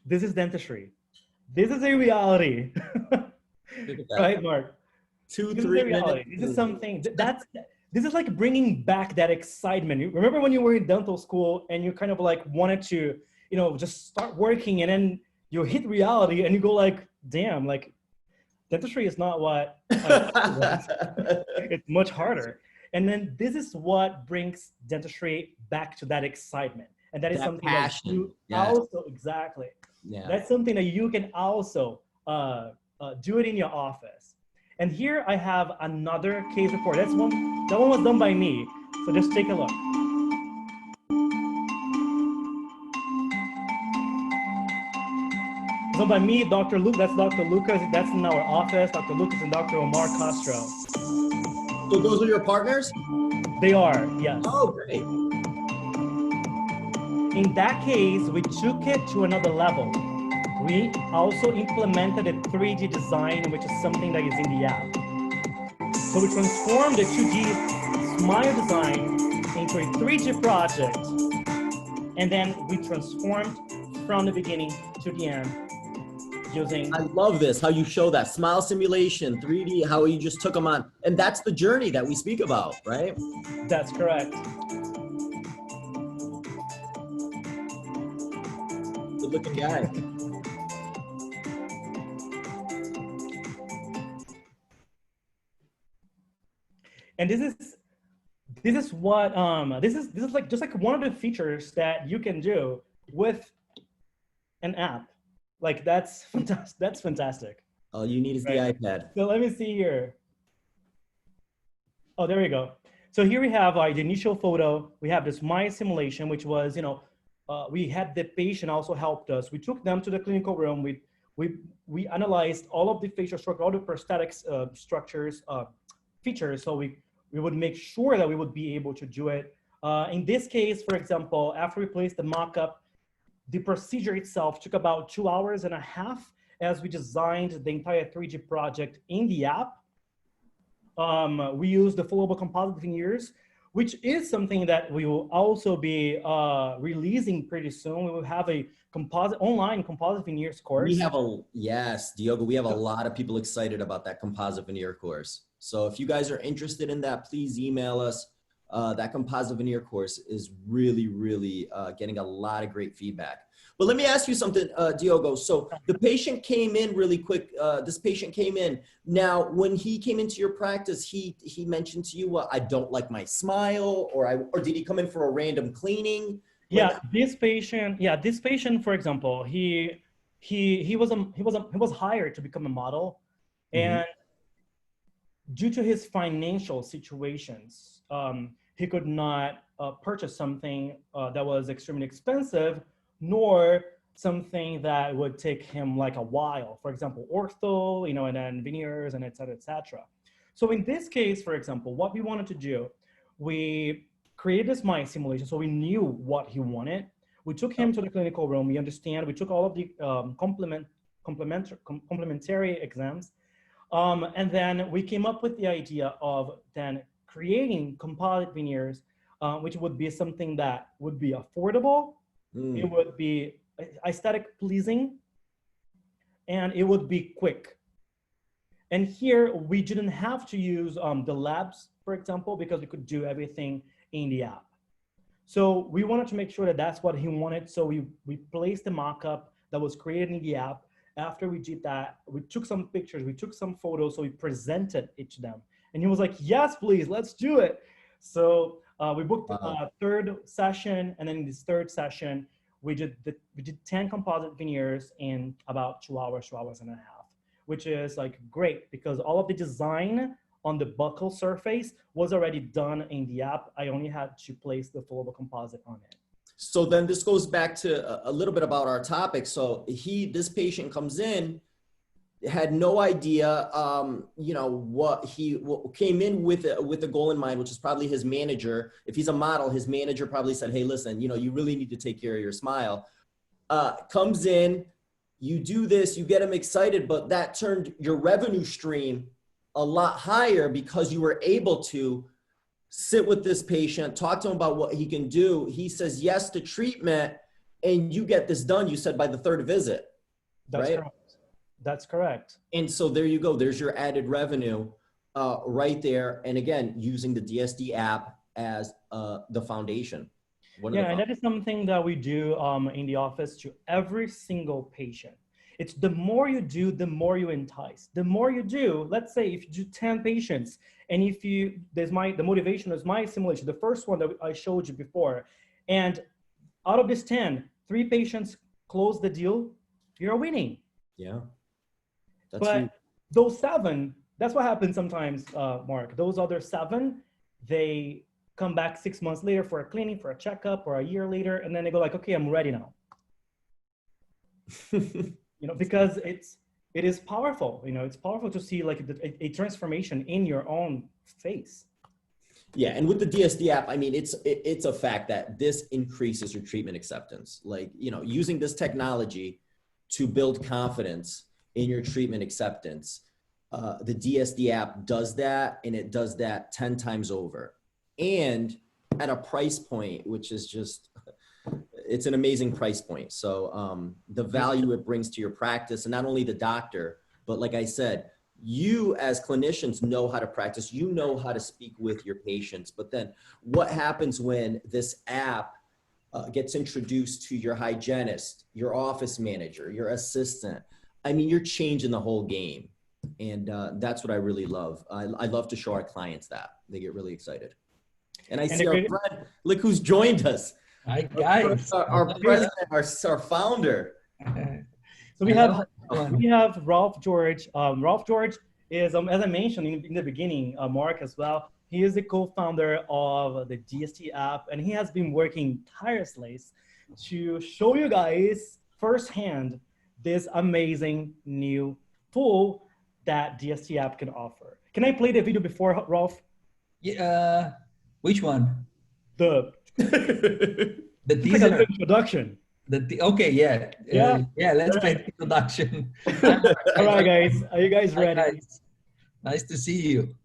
this is dentistry. This is a reality. Look at that. Right, Mark? Two, This is three a reality. minutes. This is something this is like bringing back that excitement. You remember when you were in dental school and you kind of like wanted to, you know, just start working, and then you hit reality and you go like, damn, like dentistry is not what I thought it was. It's much harder. And then this is what brings dentistry back to that excitement. And that is That something passion. that you Yes. also, exactly. Yeah. That's something that you can also do it in your office. And here I have another case report. That one was done by me. So just take a look. Done by me, Dr. Luke. That's Dr. Lucas. That's in our office. Dr. Lucas and Dr. Omar Castro. So those are your partners? They are, yes. Oh, great. In that case, we took it to another level. We also implemented a 3D design, which is something that is in the app. So we transformed the 2D smile design into a 3D project. And then we transformed from the beginning to the end using... I love this, how you show that smile simulation, 3D, how you just took them on. And that's the journey that we speak about, right? That's correct. Good looking guy. And this is what this is like just like one of the features that you can do with an app. Like that's fantastic. That's fantastic. All you need is the iPad. So let me see here. Oh, there we go. So here we have the initial photo. We have this my simulation, which was, you know, we had the patient also helped us. We took them to the clinical room. We analyzed all of the facial structure, all the prosthetics structures, features. So we would make sure that we would be able to do it. In this case, for example, after we placed the mock-up, the procedure itself took about 2.5 hours as we designed the entire 3D project in the app. We used the foldable composite veneers, which is something that we will also be releasing pretty soon. We will have a online composite veneers course. We have yes, Diogo, we have a lot of people excited about that composite veneer course. So if you guys are interested in that, please email us. That composite veneer course is really, really getting a lot of great feedback. But let me ask you something, Diogo. So the patient came in really quick. This patient came in. Now, when he came into your practice, he mentioned to you, well, I don't like my smile, or did he come in for a random cleaning? Yeah, this patient, for example, he was hired to become a model, and due to his financial situations, he could not purchase something that was extremely expensive, nor something that would take him like a while. For example, ortho, you know, and then veneers, and et cetera, et cetera. So in this case, for example, what we wanted to do, we created this mind simulation, so we knew what he wanted. We took him to the clinical room. We took all of the complementary exams. And then we came up with the idea of then creating composite veneers, which would be something that would be affordable. It would be aesthetic pleasing, and it would be quick. And here we didn't have to use the labs, for example, because we could do everything in the app. So we wanted to make sure that that's what he wanted. So we placed the mock-up that was created in the app. After we did that, we took some pictures, we took some photos, so we presented it to them. And he was like, yes, please, let's do it. So we booked a third session, and then in this third session, we did 10 composite veneers in about 2 hours, 2.5 hours, which is like great because all of the design on the buccal surface was already done in the app. I only had to place the foldable composite on it. So then this goes back to a little bit about our topic. So this patient comes in, had no idea, you know, what came in with a goal in mind, which is probably his manager. If he's a model, his manager probably said, hey, listen, you know, you really need to take care of your smile. Comes in, you do this, you get him excited, but that turned your revenue stream a lot higher because you were able to sit with this patient, talk to him about what he can do. He says yes to treatment. And you get this done, you said, by the third visit, That's right? correct. That's correct. And so there you go. There's your added revenue right there. And again, using the DSD app as the foundation. Yeah, and that is something that we do in the office to every single patient. It's the more you do, the more you entice. The more you do, let's say if you do 10 patients, and if you, the motivation is my simulation, the first one that I showed you before, and out of this 10, 3 patients close the deal, you're winning. Yeah. But huge. Those 7, that's what happens sometimes, Mark. Those other 7, they come back 6 months later for a cleaning, for a checkup, or a year later, and then they go like, okay, I'm ready now. You know, because it is powerful. You know, it's powerful to see like a transformation in your own face. Yeah, and with the DSD app, I mean, it's a fact that this increases your treatment acceptance. Like, you know, using this technology to build confidence in your treatment acceptance, the DSD app does that, and it does that 10 times over. And at a price point, which is just, it's an amazing price point. So the value it brings to your practice, and not only the doctor, but like I said, you as clinicians know how to practice, you know how to speak with your patients, but then what happens when this app gets introduced to your hygienist, your office manager, your assistant? I mean, you're changing the whole game. And that's what I really love. I love to show our clients that. They get really excited. And I see our friend, look who's joined us. Hi, guys. Our president, our founder. So we have Ralph George. Ralph George is, as I mentioned in the beginning, Mark as well, he is the co-founder of the DSD app, and he has been working tirelessly to show you guys firsthand this amazing new tool that DSD app can offer. Can I play the video before, Ralph? Yeah. Which one? The teaser. Like introduction. Okay, yeah. Yeah. Let's play the introduction. All right, guys. Are you guys ready? Hi, guys. Nice to see you.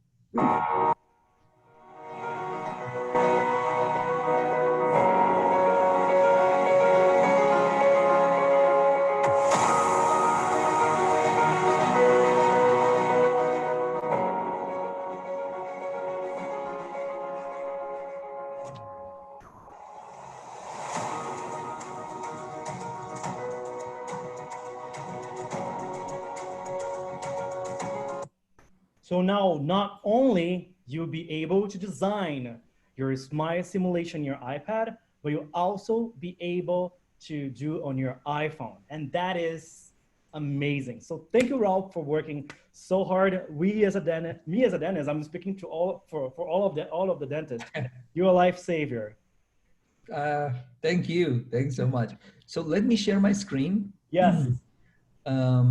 So now, not only you'll be able to design your smile simulation on your iPad, but you'll also be able to do on your iPhone. And that is amazing. So thank you, Ralph, for working so hard. Me as a dentist, I'm speaking to all of the dentists. You're a life savior. Thank you. Thanks so much. So let me share my screen. Yes. Let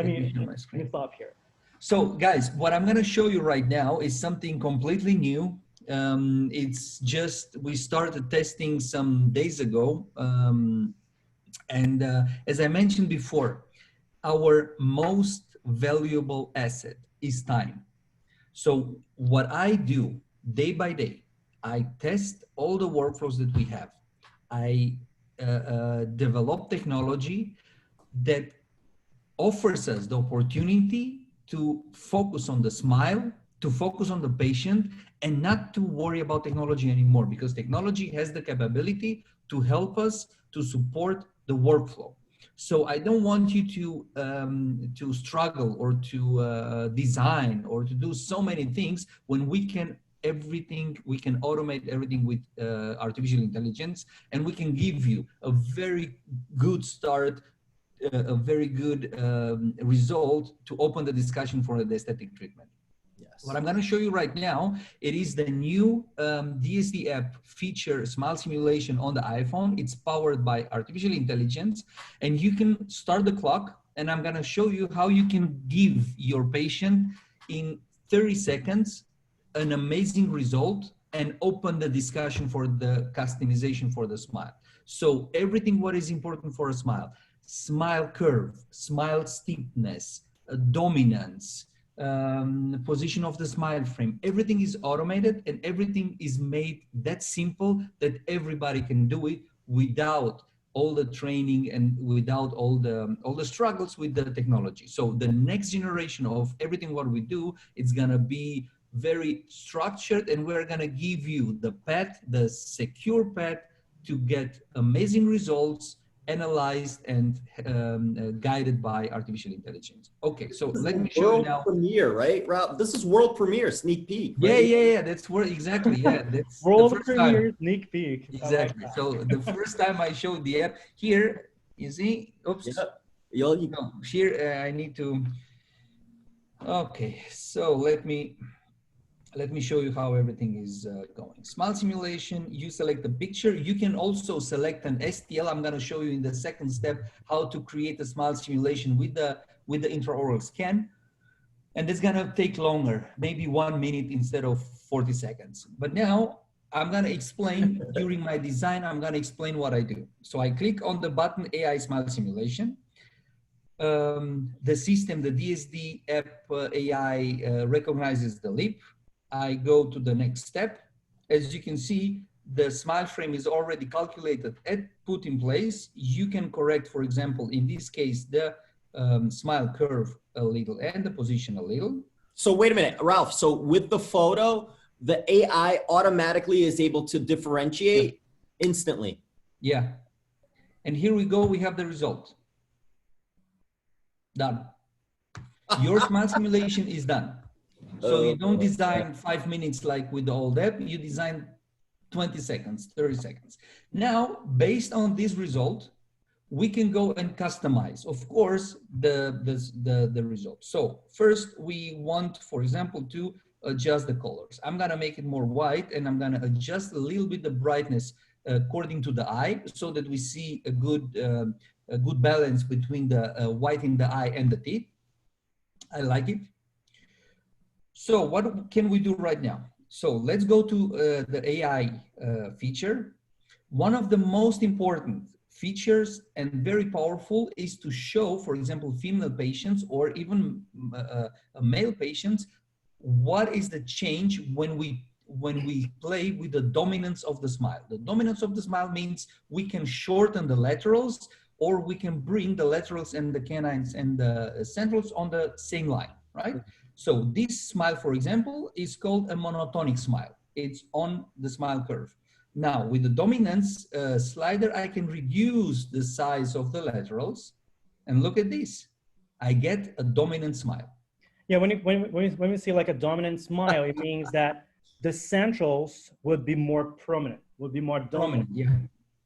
me share my screen. Let me stop here. So guys, what I'm going to show you right now is something completely new. It's just, we started testing some days ago. As I mentioned before, our most valuable asset is time. So what I do day by day, I test all the workflows that we have. I develop technology that offers us the opportunity to focus on the smile, to focus on the patient, and not to worry about technology anymore, because technology has the capability to help us to support the workflow. So I don't want you to struggle or to design or to do so many things when we can automate everything with artificial intelligence, and we can give you a very good start, a very good result to open the discussion for the aesthetic treatment. Yes. What I'm going to show you right now, it is the new DSD app feature smile simulation on the iPhone. It's powered by artificial intelligence, and you can start the clock, and I'm going to show you how you can give your patient in 30 seconds an amazing result and open the discussion for the customization for the smile. So everything what is important for a smile: smile curve, smile steepness, dominance, position of the smile frame. Everything is automated, and everything is made that simple that everybody can do it without all the training and without all the struggles with the technology. So the next generation of everything what we do, it's gonna be very structured, and we're gonna give you the path, the secure path to get amazing results, analyzed and guided by artificial intelligence. Okay, so let me show you now. World premiere, right, Rob? This is world premiere, sneak peek. Yeah, Right? yeah. That's where exactly. Yeah, that's World the first premiere time. sneak peek. Exactly. So the first time I showed the app here, you see. Oops. Yeah. No, here I need to. Okay, so let me show you how everything is going. Smile simulation, you select the picture. You can also select an STL. I'm gonna show you in the second step how to create a smile simulation with the intraoral scan. And it's gonna take longer, maybe 1 minute instead of 40 seconds. But now I'm gonna explain during my design, I'm gonna explain what I do. So I click on the button AI Smile Simulation. The system, the DSDApp AI recognizes the lip. I go to the next step. As you can see, the smile frame is already calculated and put in place. You can correct, for example, in this case, the smile curve a little and the position a little. So wait a minute, Ralph. So with the photo, the AI automatically is able to differentiate instantly. Yeah. And here we go, we have the result. Done. Your smile simulation is done. So you don't design 5 minutes like with the old app, you design 20 seconds, 30 seconds. Now, based on this result, we can go and customize, of course, the result. So first we want, for example, to adjust the colors. I'm gonna make it more white, and I'm gonna adjust a little bit the brightness according to the eye, so that we see a good balance between the white in the eye and the teeth. I like it. So what can we do right now? So let's go to the AI feature. One of the most important features and very powerful is to show, for example, female patients or even male patients, what is the change when we play with the dominance of the smile. The dominance of the smile means we can shorten the laterals, or we can bring the laterals and the canines and the centrals on the same line, right? So this smile, for example, is called a monotonic smile. It's on the smile curve. Now, with the dominance slider, I can reduce the size of the laterals. And look at this. I get a dominant smile. Yeah, when we see like a dominant smile, it means that the centrals would be more prominent, would be more dominant. Yeah.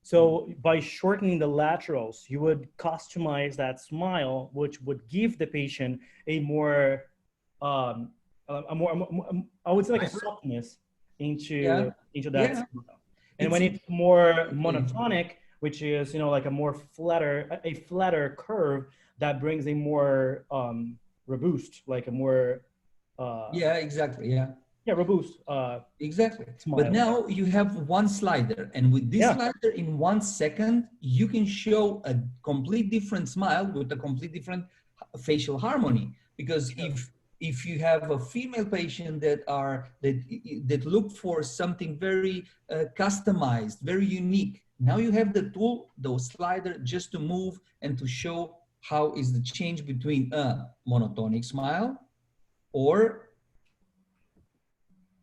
So by shortening the laterals, you would customize that smile, which would give the patient a more, I would say like a softness into that smile. And when it's more monotonic, which is, like a more flatter curve, that brings a more robust, like a more robust exactly smile. But now you have one slider, and with this slider in 1 second you can show a complete different smile with a complete different facial harmony. Because if you have a female patient that look for something very customized, very unique, now you have the tool, the slider, just to move and to show how is the change between a monotonic smile or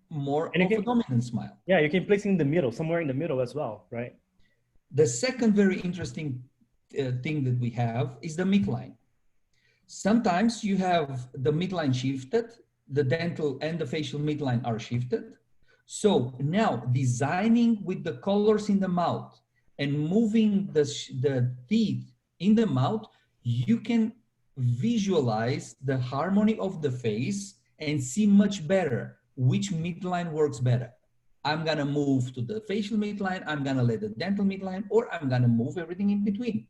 more of a dominant smile. Yeah, you can place it in the middle, somewhere in the middle as well, right? The second very interesting thing that we have is the midline. Sometimes you have the midline shifted, the dental and the facial midline are shifted. So now designing with the colors in the mouth and moving the teeth in the mouth, you can visualize the harmony of the face and see much better which midline works better. I'm gonna move to the facial midline, I'm gonna let the dental midline, or I'm gonna move everything in between.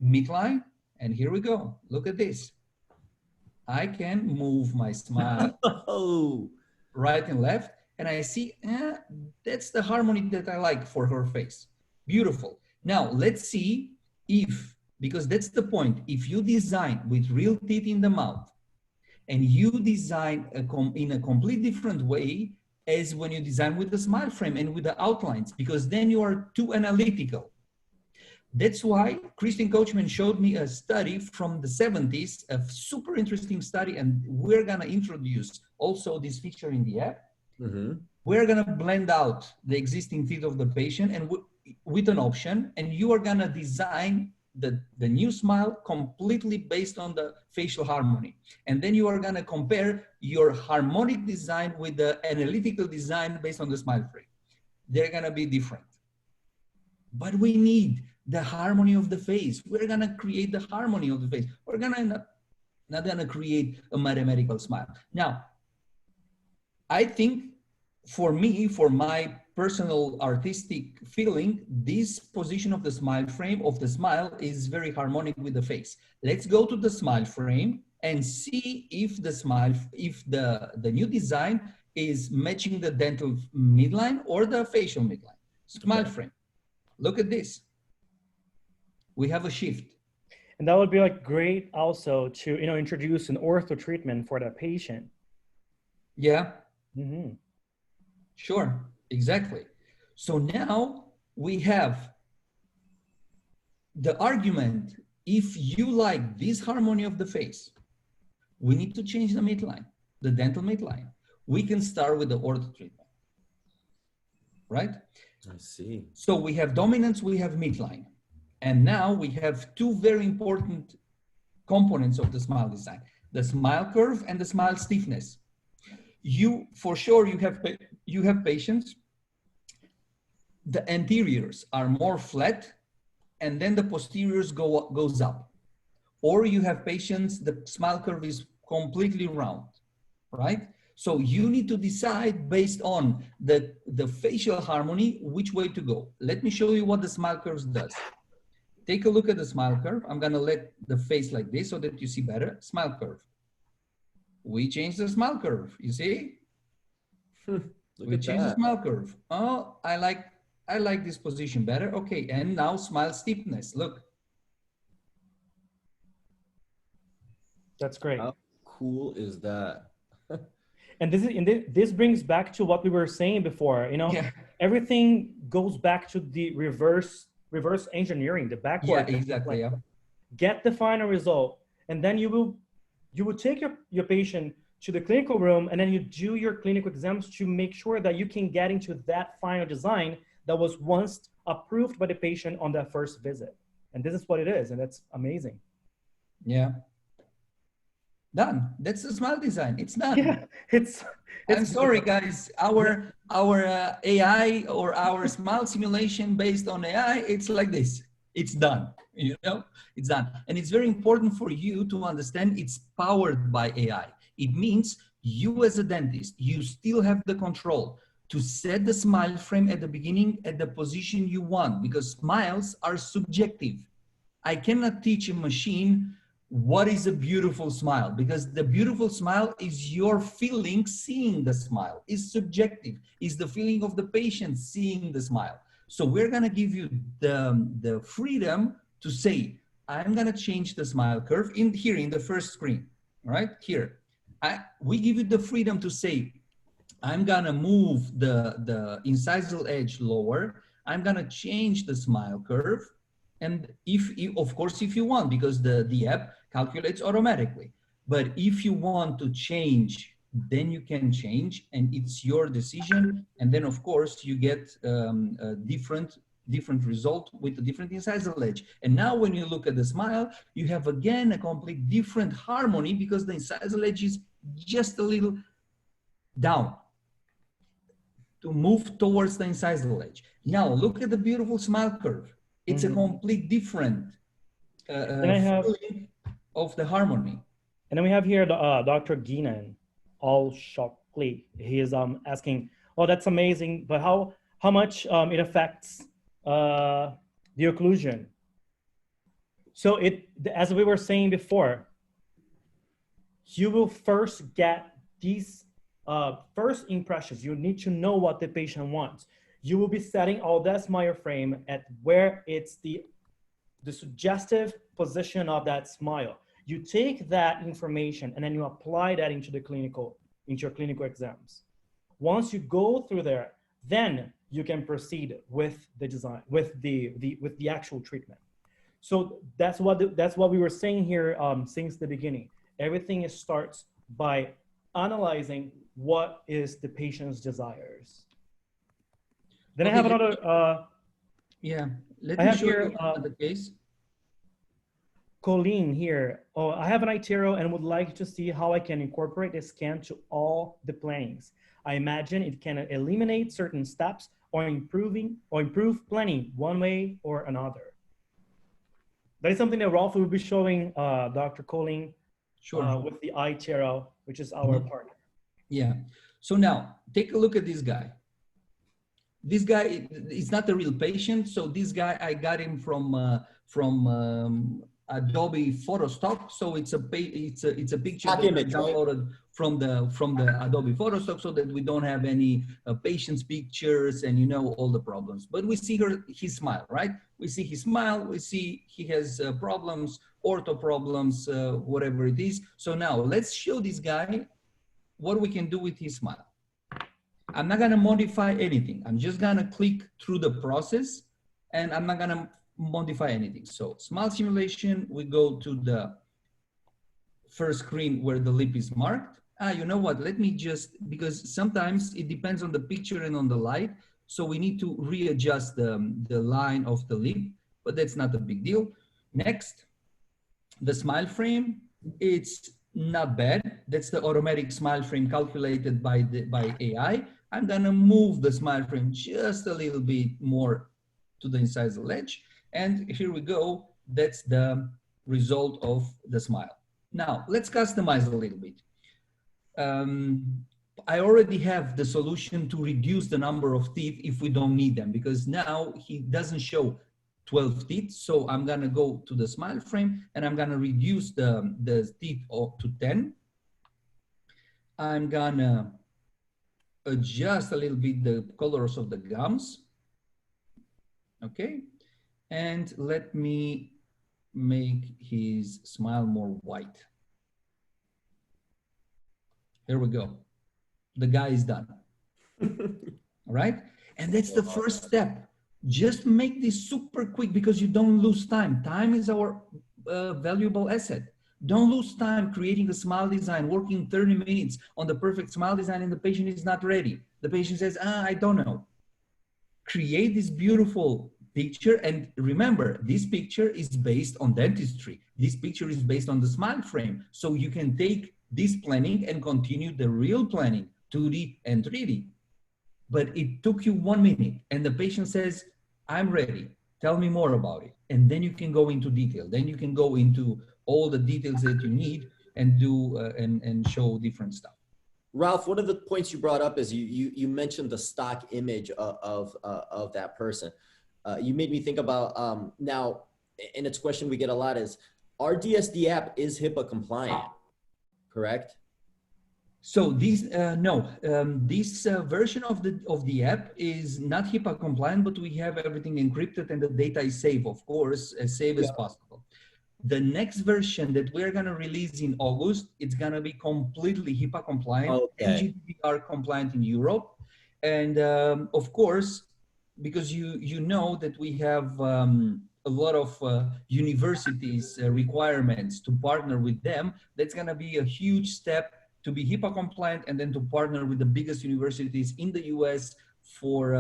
Midline, and here we go. Look at this. I can move my smile right and left, and I see that's the harmony that I like for her face. Beautiful. Now let's see if, because that's the point, if you design with real teeth in the mouth and you design in a complete different way as when you design with the smile frame and with the outlines, because then you are too analytical. That's why Christine Coachman showed me a study from the 70s, a super interesting study, and we're gonna introduce also this feature in the app. Mm-hmm. We're gonna blend out the existing teeth of the patient and with an option, and you are gonna design the new smile completely based on the facial harmony. And then you are gonna compare your harmonic design with the analytical design based on the smile frame. They're gonna be different. But we need the harmony of the face. We're gonna create the harmony of the face. We're gonna not gonna create a mathematical smile. Now, I think for me, for my personal artistic feeling, this position of the smile frame of the smile is very harmonic with the face. Let's go to the smile frame and see if the smile, if the new design is matching the dental midline or the facial midline. Smile frame. Look at this. We have a shift. And that would be like great also to, you know, introduce an ortho treatment for the patient. Yeah. Mm-hmm. Sure, exactly. So now we have the argument, if you like this harmony of the face, we need to change the midline, the dental midline. We can start with the ortho treatment, right? I see. So we have dominance, we have midline. And now we have two very important components of the smile design, the smile curve and the smile stiffness. You, for sure, you have patients, the anteriors are more flat and then the posteriors goes up. Or you have patients, the smile curve is completely round, right? So you need to decide based on the facial harmony, which way to go. Let me show you what the smile curve does. Take a look at the smile curve. I'm gonna let the face like this so that you see better. Smile curve. We change the smile curve, you see? We change the smile curve. Oh, I like this position better. Okay, and now smile stiffness, look. That's great. How cool is that? And this brings back to what we were saying before, you know, Yeah. Everything goes back to the reverse engineering, the backward. Yeah, exactly, yeah. Get the final result, and then you will take your patient to the clinical room, and then you do your clinical exams to make sure that you can get into that final design that was once approved by the patient on that first visit. And this is what it is, and that's amazing. Yeah. Done. That's the smile design. It's done. Yeah, it's I'm sorry, guys. Our AI or our smile simulation based on AI, it's like this. It's done. You know, it's done. And it's very important for you to understand it's powered by AI. It means you as a dentist, you still have the control to set the smile frame at the beginning at the position you want, because smiles are subjective. I cannot teach a machine what is a beautiful smile, because the beautiful smile is your feeling seeing the smile. Is subjective, is the feeling of the patient seeing the smile. So we're gonna give you the freedom to say, I'm gonna change the smile curve in here in the first screen, right here. We give you the freedom to say, I'm gonna move the incisal edge lower. I'm gonna change the smile curve. And if of course, if you want, because the app calculates automatically. But if you want to change, then you can change, and it's your decision. And then of course you get a different result with a different incisal edge. And now when you look at the smile, you have again a complete different harmony, because the incisal edge is just a little down to move towards the incisal edge. Now look at the beautiful smile curve. It's a complete different feeling of the harmony. And then we have here Dr. Geenan, all Shockley. He is asking, oh, that's amazing, but how much it affects the occlusion? So as we were saying before, you will first get these first impressions. You need to know what the patient wants. You will be setting all that smile frame at where it's the suggestive position of that smile. You take that information and then you apply that into your clinical exams. Once you go through there, then you can proceed with the design, with the actual treatment. So that's what we were saying here since the beginning. Everything starts by analyzing what is the patient's desires. Then I Okay, have another. yeah, let I me have show here you another case. Colleen here. Oh, I have an iTero and would like to see how I can incorporate the scan to all the plannings. I imagine it can eliminate certain steps or improve planning one way or another. That is something that Rolf will be showing Dr. Colleen Sure. with the iTero, which is our partner. Yeah. So now take a look at this guy. This guy is not a real patient. So this guy, I got him from Adobe Photostock. So it's a picture that I downloaded from the Adobe Photostock, so that we don't have any patient's pictures and all the problems. But we see his smile, right? We see his smile. We see he has problems, ortho problems, whatever it is. So now let's show this guy what we can do with his smile. I'm not gonna modify anything. I'm just gonna click through the process and I'm not gonna modify anything. So smile simulation, we go to the first screen where the lip is marked. You know what, let me just, because sometimes it depends on the picture and on the light. So we need to readjust the line of the lip, but that's not a big deal. Next, the smile frame, it's not bad. That's the automatic smile frame calculated by AI. I'm gonna move the smile frame just a little bit more to the incisal ledge. And here we go. That's the result of the smile. Now let's customize a little bit. I already have the solution to reduce the number of teeth if we don't need them, because now he doesn't show 12 teeth. So I'm gonna go to the smile frame and I'm gonna reduce the teeth to 10. I'm gonna adjust a little bit the colors of the gums. Okay. And let me make his smile more white. Here we go. The guy is done. All right. And that's the first step. Just make this super quick because you don't lose time. Time is our valuable asset. Don't lose time creating a smile design, working 30 minutes on the perfect smile design and the patient is not ready. The patient says, I don't know. Create this beautiful picture. And remember, this picture is based on dentistry. This picture is based on the smile frame. So you can take this planning and continue the real planning, 2D and 3D. But it took you 1 minute and the patient says, I'm ready. Tell me more about it. And then you can go into detail. Then you can go into all the details that you need and do and show different stuff. Ralph, one of the points you brought up is you mentioned the stock image of that person. You made me think about now, and it's a question we get a lot is, our DSDApp is HIPAA compliant, correct? So these this version of the app is not HIPAA compliant, but we have everything encrypted and the data is safe, of course, as safe as possible. The next version that we're gonna release in August, it's gonna be completely HIPAA compliant and GDPR compliant in Europe, and of course, because you know that we have a lot of universities requirements to partner with them. That's gonna be a huge step to be HIPAA compliant and then to partner with the biggest universities in the US for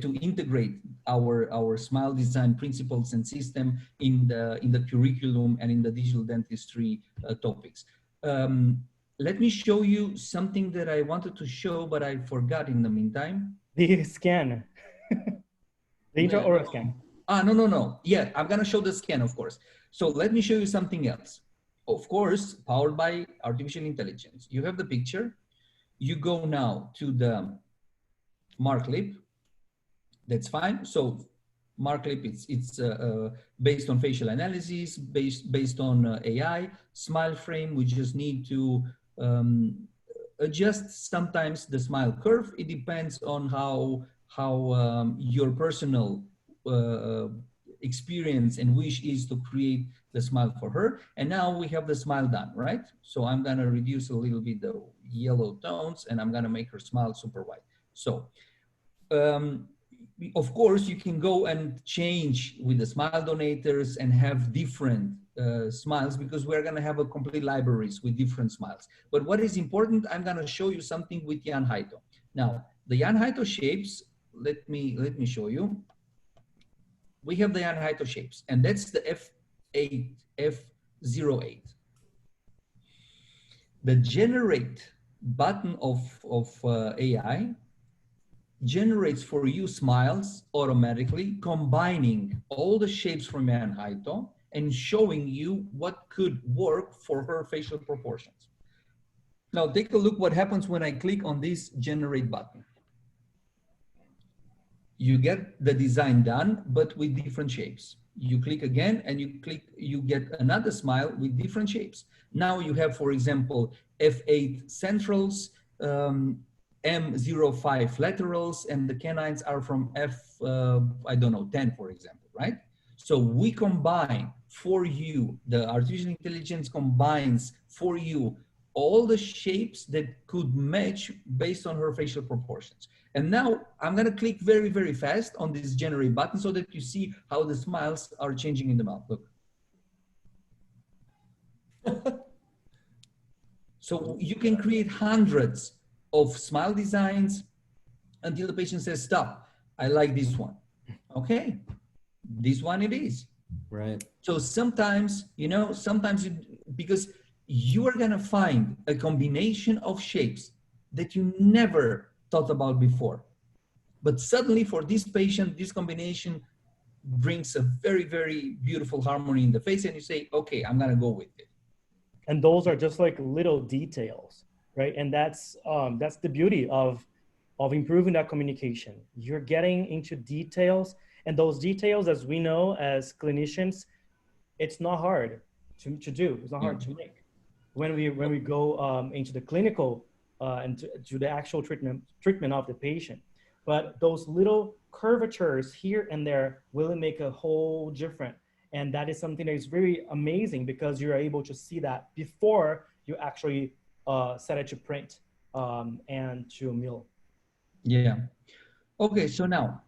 to integrate our smile design principles and system in the curriculum and in the digital dentistry topics. Let me show you something that I wanted to show, but I forgot in the meantime. The scan, the intraoral scan. No. Yeah, I'm gonna show the scan, of course. So let me show you something else. Of course, powered by artificial intelligence. You have the picture. You go now to the mark lip. That's fine. So mark lip, it's based on facial analysis, based on AI. Smile frame, we just need to adjust sometimes the smile curve. It depends on how your personal experience and wish is to create the smile for her. And now we have the smile done, right? So I'm gonna reduce a little bit the yellow tones and I'm gonna make her smile super white. So, of course, you can go and change with the smile donators and have different smiles, because we're going to have a complete libraries with different smiles. But what is important, I'm going to show you something with Jan Haito. Now, the Jan Haito shapes, let me show you. We have the Jan Haito shapes, and that's the F8, F08. The generate button of AI generates for you smiles automatically, combining all the shapes from Jan Haito and showing you what could work for her facial proportions. Now take a look what happens when I click on this generate button. You get the design done, but with different shapes. You click again and you get another smile with different shapes. Now you have, for example, F8 centrals, M05 laterals, and the canines are from I don't know, 10, for example, right? So we combine for you, the artificial intelligence combines for you all the shapes that could match based on her facial proportions. And now I'm gonna click very, very fast on this generate button so that you see how the smiles are changing in the mouth. Look. So you can create hundreds of smile designs until the patient says, stop, I like this one. Okay, this one it is. Right. So sometimes, you know, because you are gonna find a combination of shapes that you never thought about before. But suddenly for this patient, this combination brings a very, very beautiful harmony in the face, and you say, okay, I'm gonna go with it. And those are just like little details, right? And that's the beauty of improving that communication. You're getting into details, and those details, as we know as clinicians, it's not hard to do. It's not hard to make. When we go into the clinical and to the actual treatment of the patient, but those little curvatures here and there will make a whole difference. And that is something that is very amazing, because you're able to see that before you actually set it to print and to mill. Yeah. Okay, so now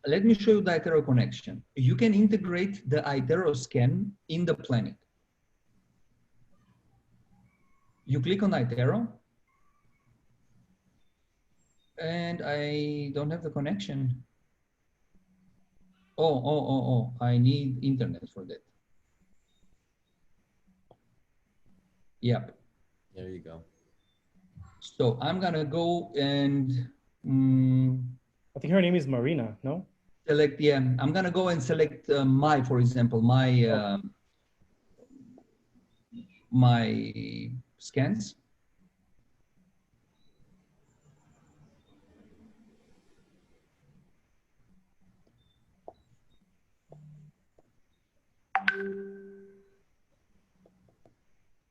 let me show you the iTero connection. You can integrate the iTero scan in the planning. You click on iTero, and I don't have the connection. Oh, I need internet for that. Yep. There you go. So I'm gonna go and I think her name is Marina, no? select, yeah, I'm gonna go and select for example, my scans.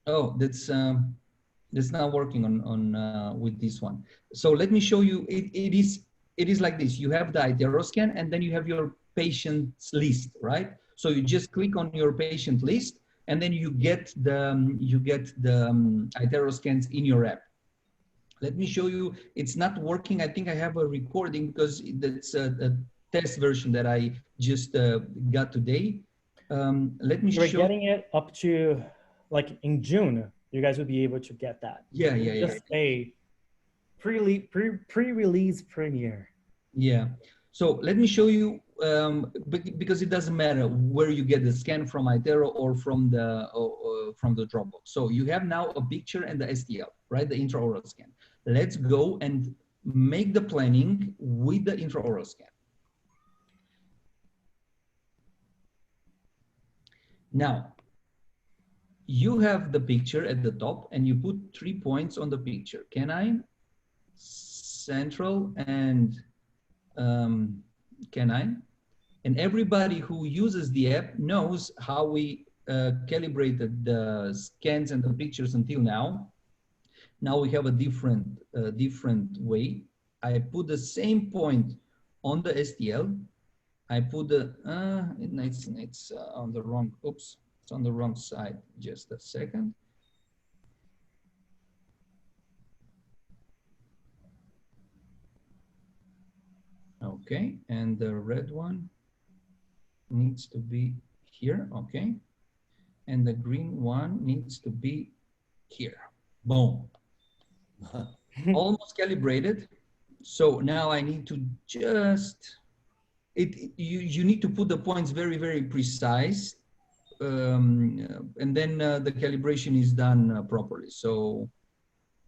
Oh, that's not working on with this one. So let me show you. It is like this. You have the iTero scan, and then you have your patient's list, right? So you just click on your patient list, and then you get the iTero scans in your app. Let me show you. It's not working. I think I have a recording because that's a test version that I just got today. Let me show. We're getting it up to like in June. You guys will be able to get that. Yeah. Just a pre-release premiere. Yeah. So let me show you, because it doesn't matter where you get the scan from iTero or from the Dropbox. So you have now a picture and the STL, right? The intraoral scan. Let's go and make the planning with the intraoral scan. Now, you have the picture at the top, and you put 3 points on the picture. Canine, central, and canine. And everybody who uses the app knows how we calibrated the scans and the pictures until now. Now we have a different way. I put the same point on the STL. I put the, it's on the wrong, oops, it's on the wrong side. Just a second. Okay, and the red one needs to be here, okay, and the green one needs to be here. Boom. Almost calibrated. So now I need to just you need to put the points very precise, and then the calibration is done properly. So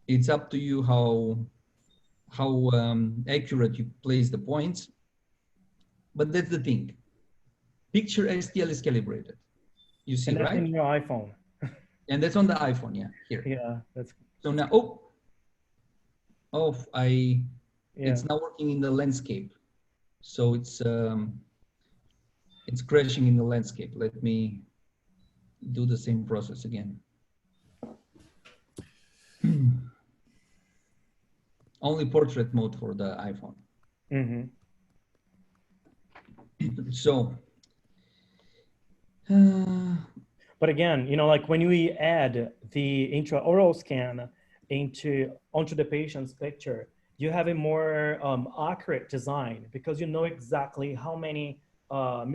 it's up to you how accurate you place the points. But that's the thing. Picture STL is calibrated. You see, And that's right? in your iPhone. And that's on the iPhone, yeah, here. Yeah, that's. So now, Yeah. it's now working in the landscape. So it's crashing in the landscape. Let me do the same process again. Only portrait mode for the iPhone. Mm-hmm. So, But again, you know, like when we add the intraoral scan onto the patient's picture, you have a more accurate design because you know exactly how many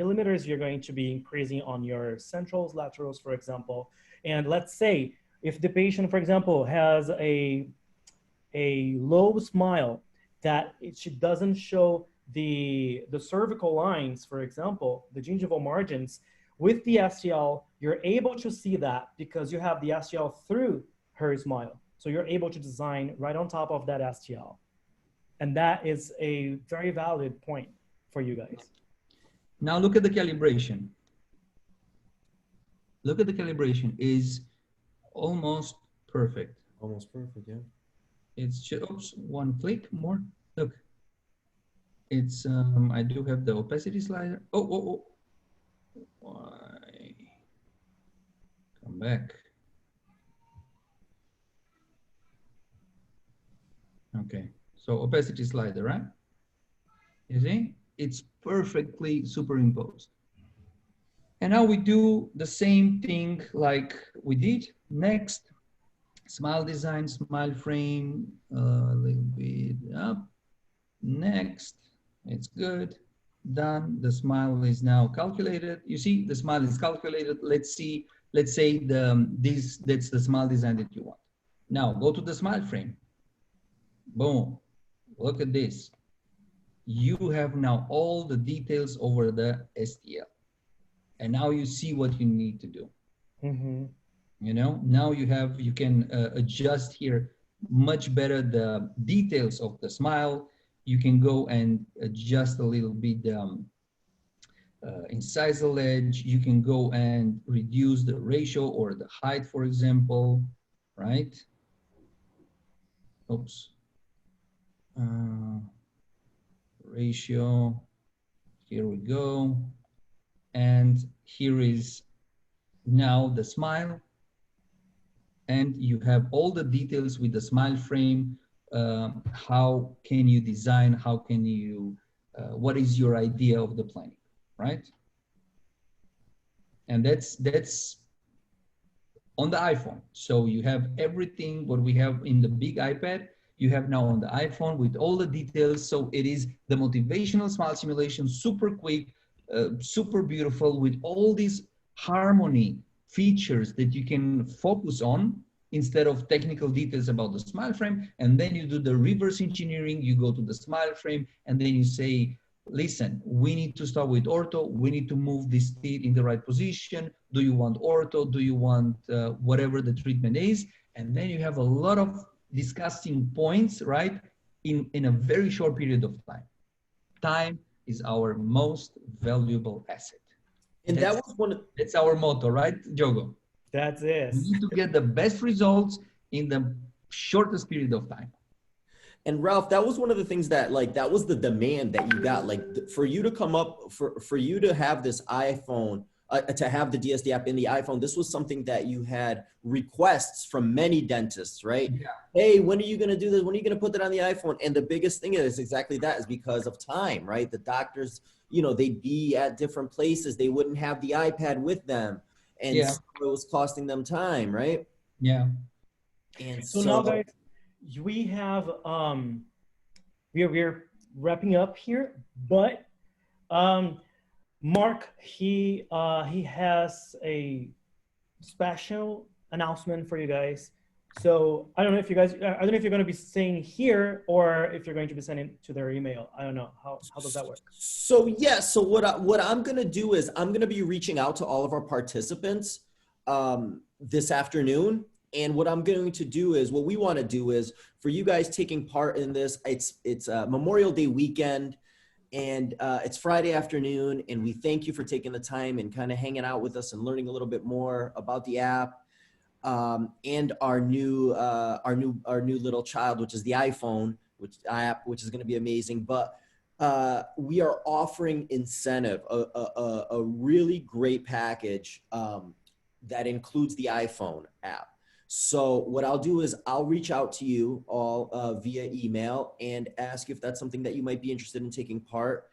millimeters you're going to be increasing on your centrals, laterals, for example. And let's say if the patient, for example, has a low smile that she doesn't show the cervical lines, for example, the gingival margins, with the STL, you're able to see that because you have the STL through her smile. So you're able to design right on top of that STL. And that is a very valid point for you guys. now look at the calibration. Look at the calibration is almost perfect. Almost perfect, yeah. It's just, oops, one click more. Look, it's, I do have the opacity slider. Oh. Why? Come back. Okay, so opacity slider, right? You see, it's perfectly superimposed. And now we do the same thing like we did. Next, smile design, smile frame, a little bit up. Next, it's good. Done. The smile is now calculated. You see, the smile is calculated. Let's say that's the smile design that you want. Now go to the smile frame. Boom. Look at this. You have now all the details over the STL. And now you see what you need to do. Mm-hmm. You know, now you can adjust here much better the details of the smile. You can go and adjust a little bit incisal edge. You can go and reduce the ratio or the height, for example, right? Oops. Ratio, here we go. And here is now the smile. And you have all the details with the smile frame. How can you design? How can you, what is your idea of the planning, right? And that's on the iPhone. So you have everything what we have in the big iPad, you have now on the iPhone with all the details. So it is the motivational smile simulation, super quick, super beautiful with all these harmony features that you can focus on instead of technical details about the smile frame. And then you do the reverse engineering, you go to the smile frame and then you say, listen, we need to start with ortho. We need to move this teeth in the right position. Do you want ortho? Do you want whatever the treatment is? And then you have a lot of discussing points, right? In a very short period of time. Time is our most valuable asset. And that's our motto, right, Jogo? That's it. We need to get the best results in the shortest period of time. And Ralph, that was one of the things that that was the demand that you got, for you to come up, for you to have this iPhone, to have the DSDApp in the iPhone. This was something that you had requests from many dentists, right? Yeah. Hey, when are you going to do this? When are you going to put that on the iPhone? And the biggest thing is exactly that, is because of time, right? The doctors, they'd be at different places. They wouldn't have the iPad with them. And yeah. So it was costing them time, right? Yeah. And so now, guys, we have we're wrapping up here, but Mark, he has a special announcement for you guys. So I don't know if you guys, I don't know if you're going to be saying here or if you're going to be sending to their email. I don't know. How does that work? So yeah, so what I'm going to do is I'm going to be reaching out to all of our participants this afternoon. And what I'm going to do is, what we want to do is for you guys taking part in this, it's Memorial Day weekend, and it's Friday afternoon, and we thank you for taking the time and kind of hanging out with us and learning a little bit more about the app and our new little child, which is the iPhone, which is going to be amazing. But we are offering incentive, a really great package that includes the iPhone app. So what I'll do is I'll reach out to you all via email and ask if that's something that you might be interested in taking part.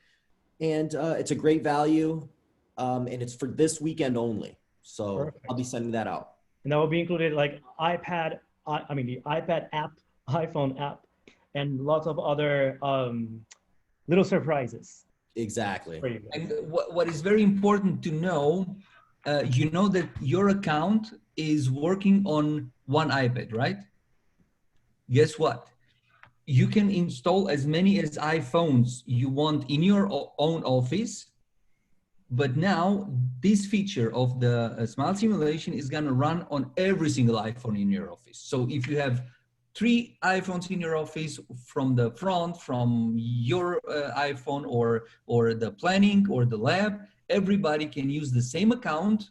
And it's a great value, and it's for this weekend only. So perfect. I'll be sending that out. And that will be included like iPad, the iPad app, iPhone app, and lots of other little surprises. Exactly. And what is very important to know, you know that your account is working on one iPad, right? Guess what? You can install as many as iPhones you want in your own office, but now this feature of the smile simulation is gonna run on every single iPhone in your office. So if you have 3 iPhones in your office, from the front, from your iPhone or the planning or the lab, everybody can use the same account,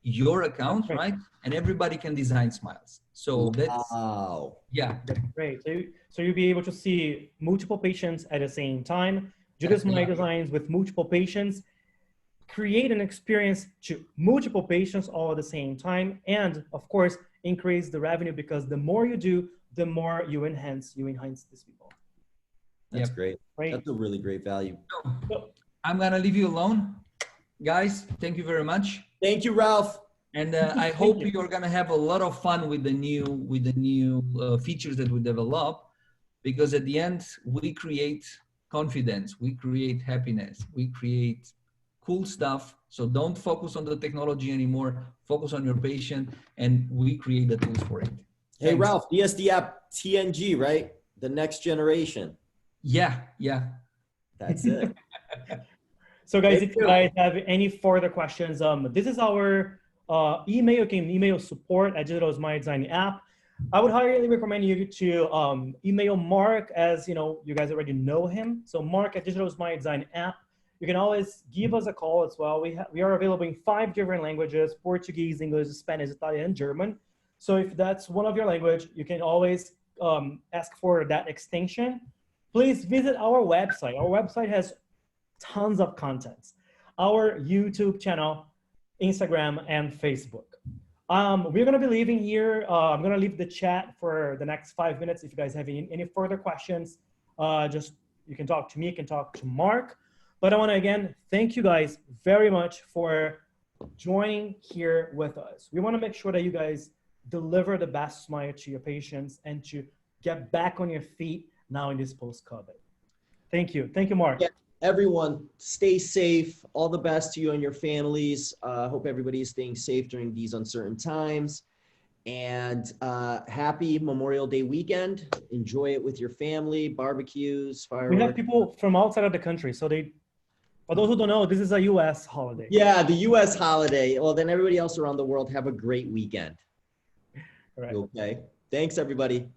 your account, right? And everybody can design smiles. So that's, yeah. That's great. So you'll be able to see multiple patients at the same time, do the smile designs with multiple patients, create an experience to multiple patients all at the same time, and of course, increase the revenue, because the more you do, the more you enhance these people. That's great. That's a really great value. So, I'm gonna leave you alone. Guys, thank you very much. Thank you, Ralph. And I hope you're gonna have a lot of fun with the new features that we develop, because at the end we create confidence, we create happiness, we create cool stuff. So don't focus on the technology anymore. Focus on your patient, and we create the tools for it. Hey, thanks. Ralph, DSDApp TNG, right? The next generation. Yeah. That's it. So guys, if you guys have any further questions, this is our email. You can email support@DigitalSmileDesign.app. I would highly recommend you to email Mark, as you guys already know him. So Mark@DigitalSmileDesign.app. You can always give us a call as well. We are available in 5 different languages: Portuguese, English, Spanish, Italian, and German. So if that's one of your language, you can always ask for that extension. Please visit our website. Our website has tons of content. Our YouTube channel, Instagram, and Facebook. We're gonna be leaving here. I'm gonna leave the chat for the next 5 minutes. If you guys have any further questions, you can talk to me, you can talk to Mark. But I wanna again, thank you guys very much for joining here with us. We wanna make sure that you guys deliver the best smile to your patients and to get back on your feet now in this post-COVID. Thank you, Mark. Yeah. Everyone, stay safe. All the best to you and your families. Hope everybody is staying safe during these uncertain times. And happy Memorial Day weekend. Enjoy it with your family, barbecues, fireworks. We have people from outside of the country. So for those who don't know, this is a US holiday. Yeah, the US holiday. Well, then everybody else around the world, have a great weekend. All right. Okay. Thanks, everybody.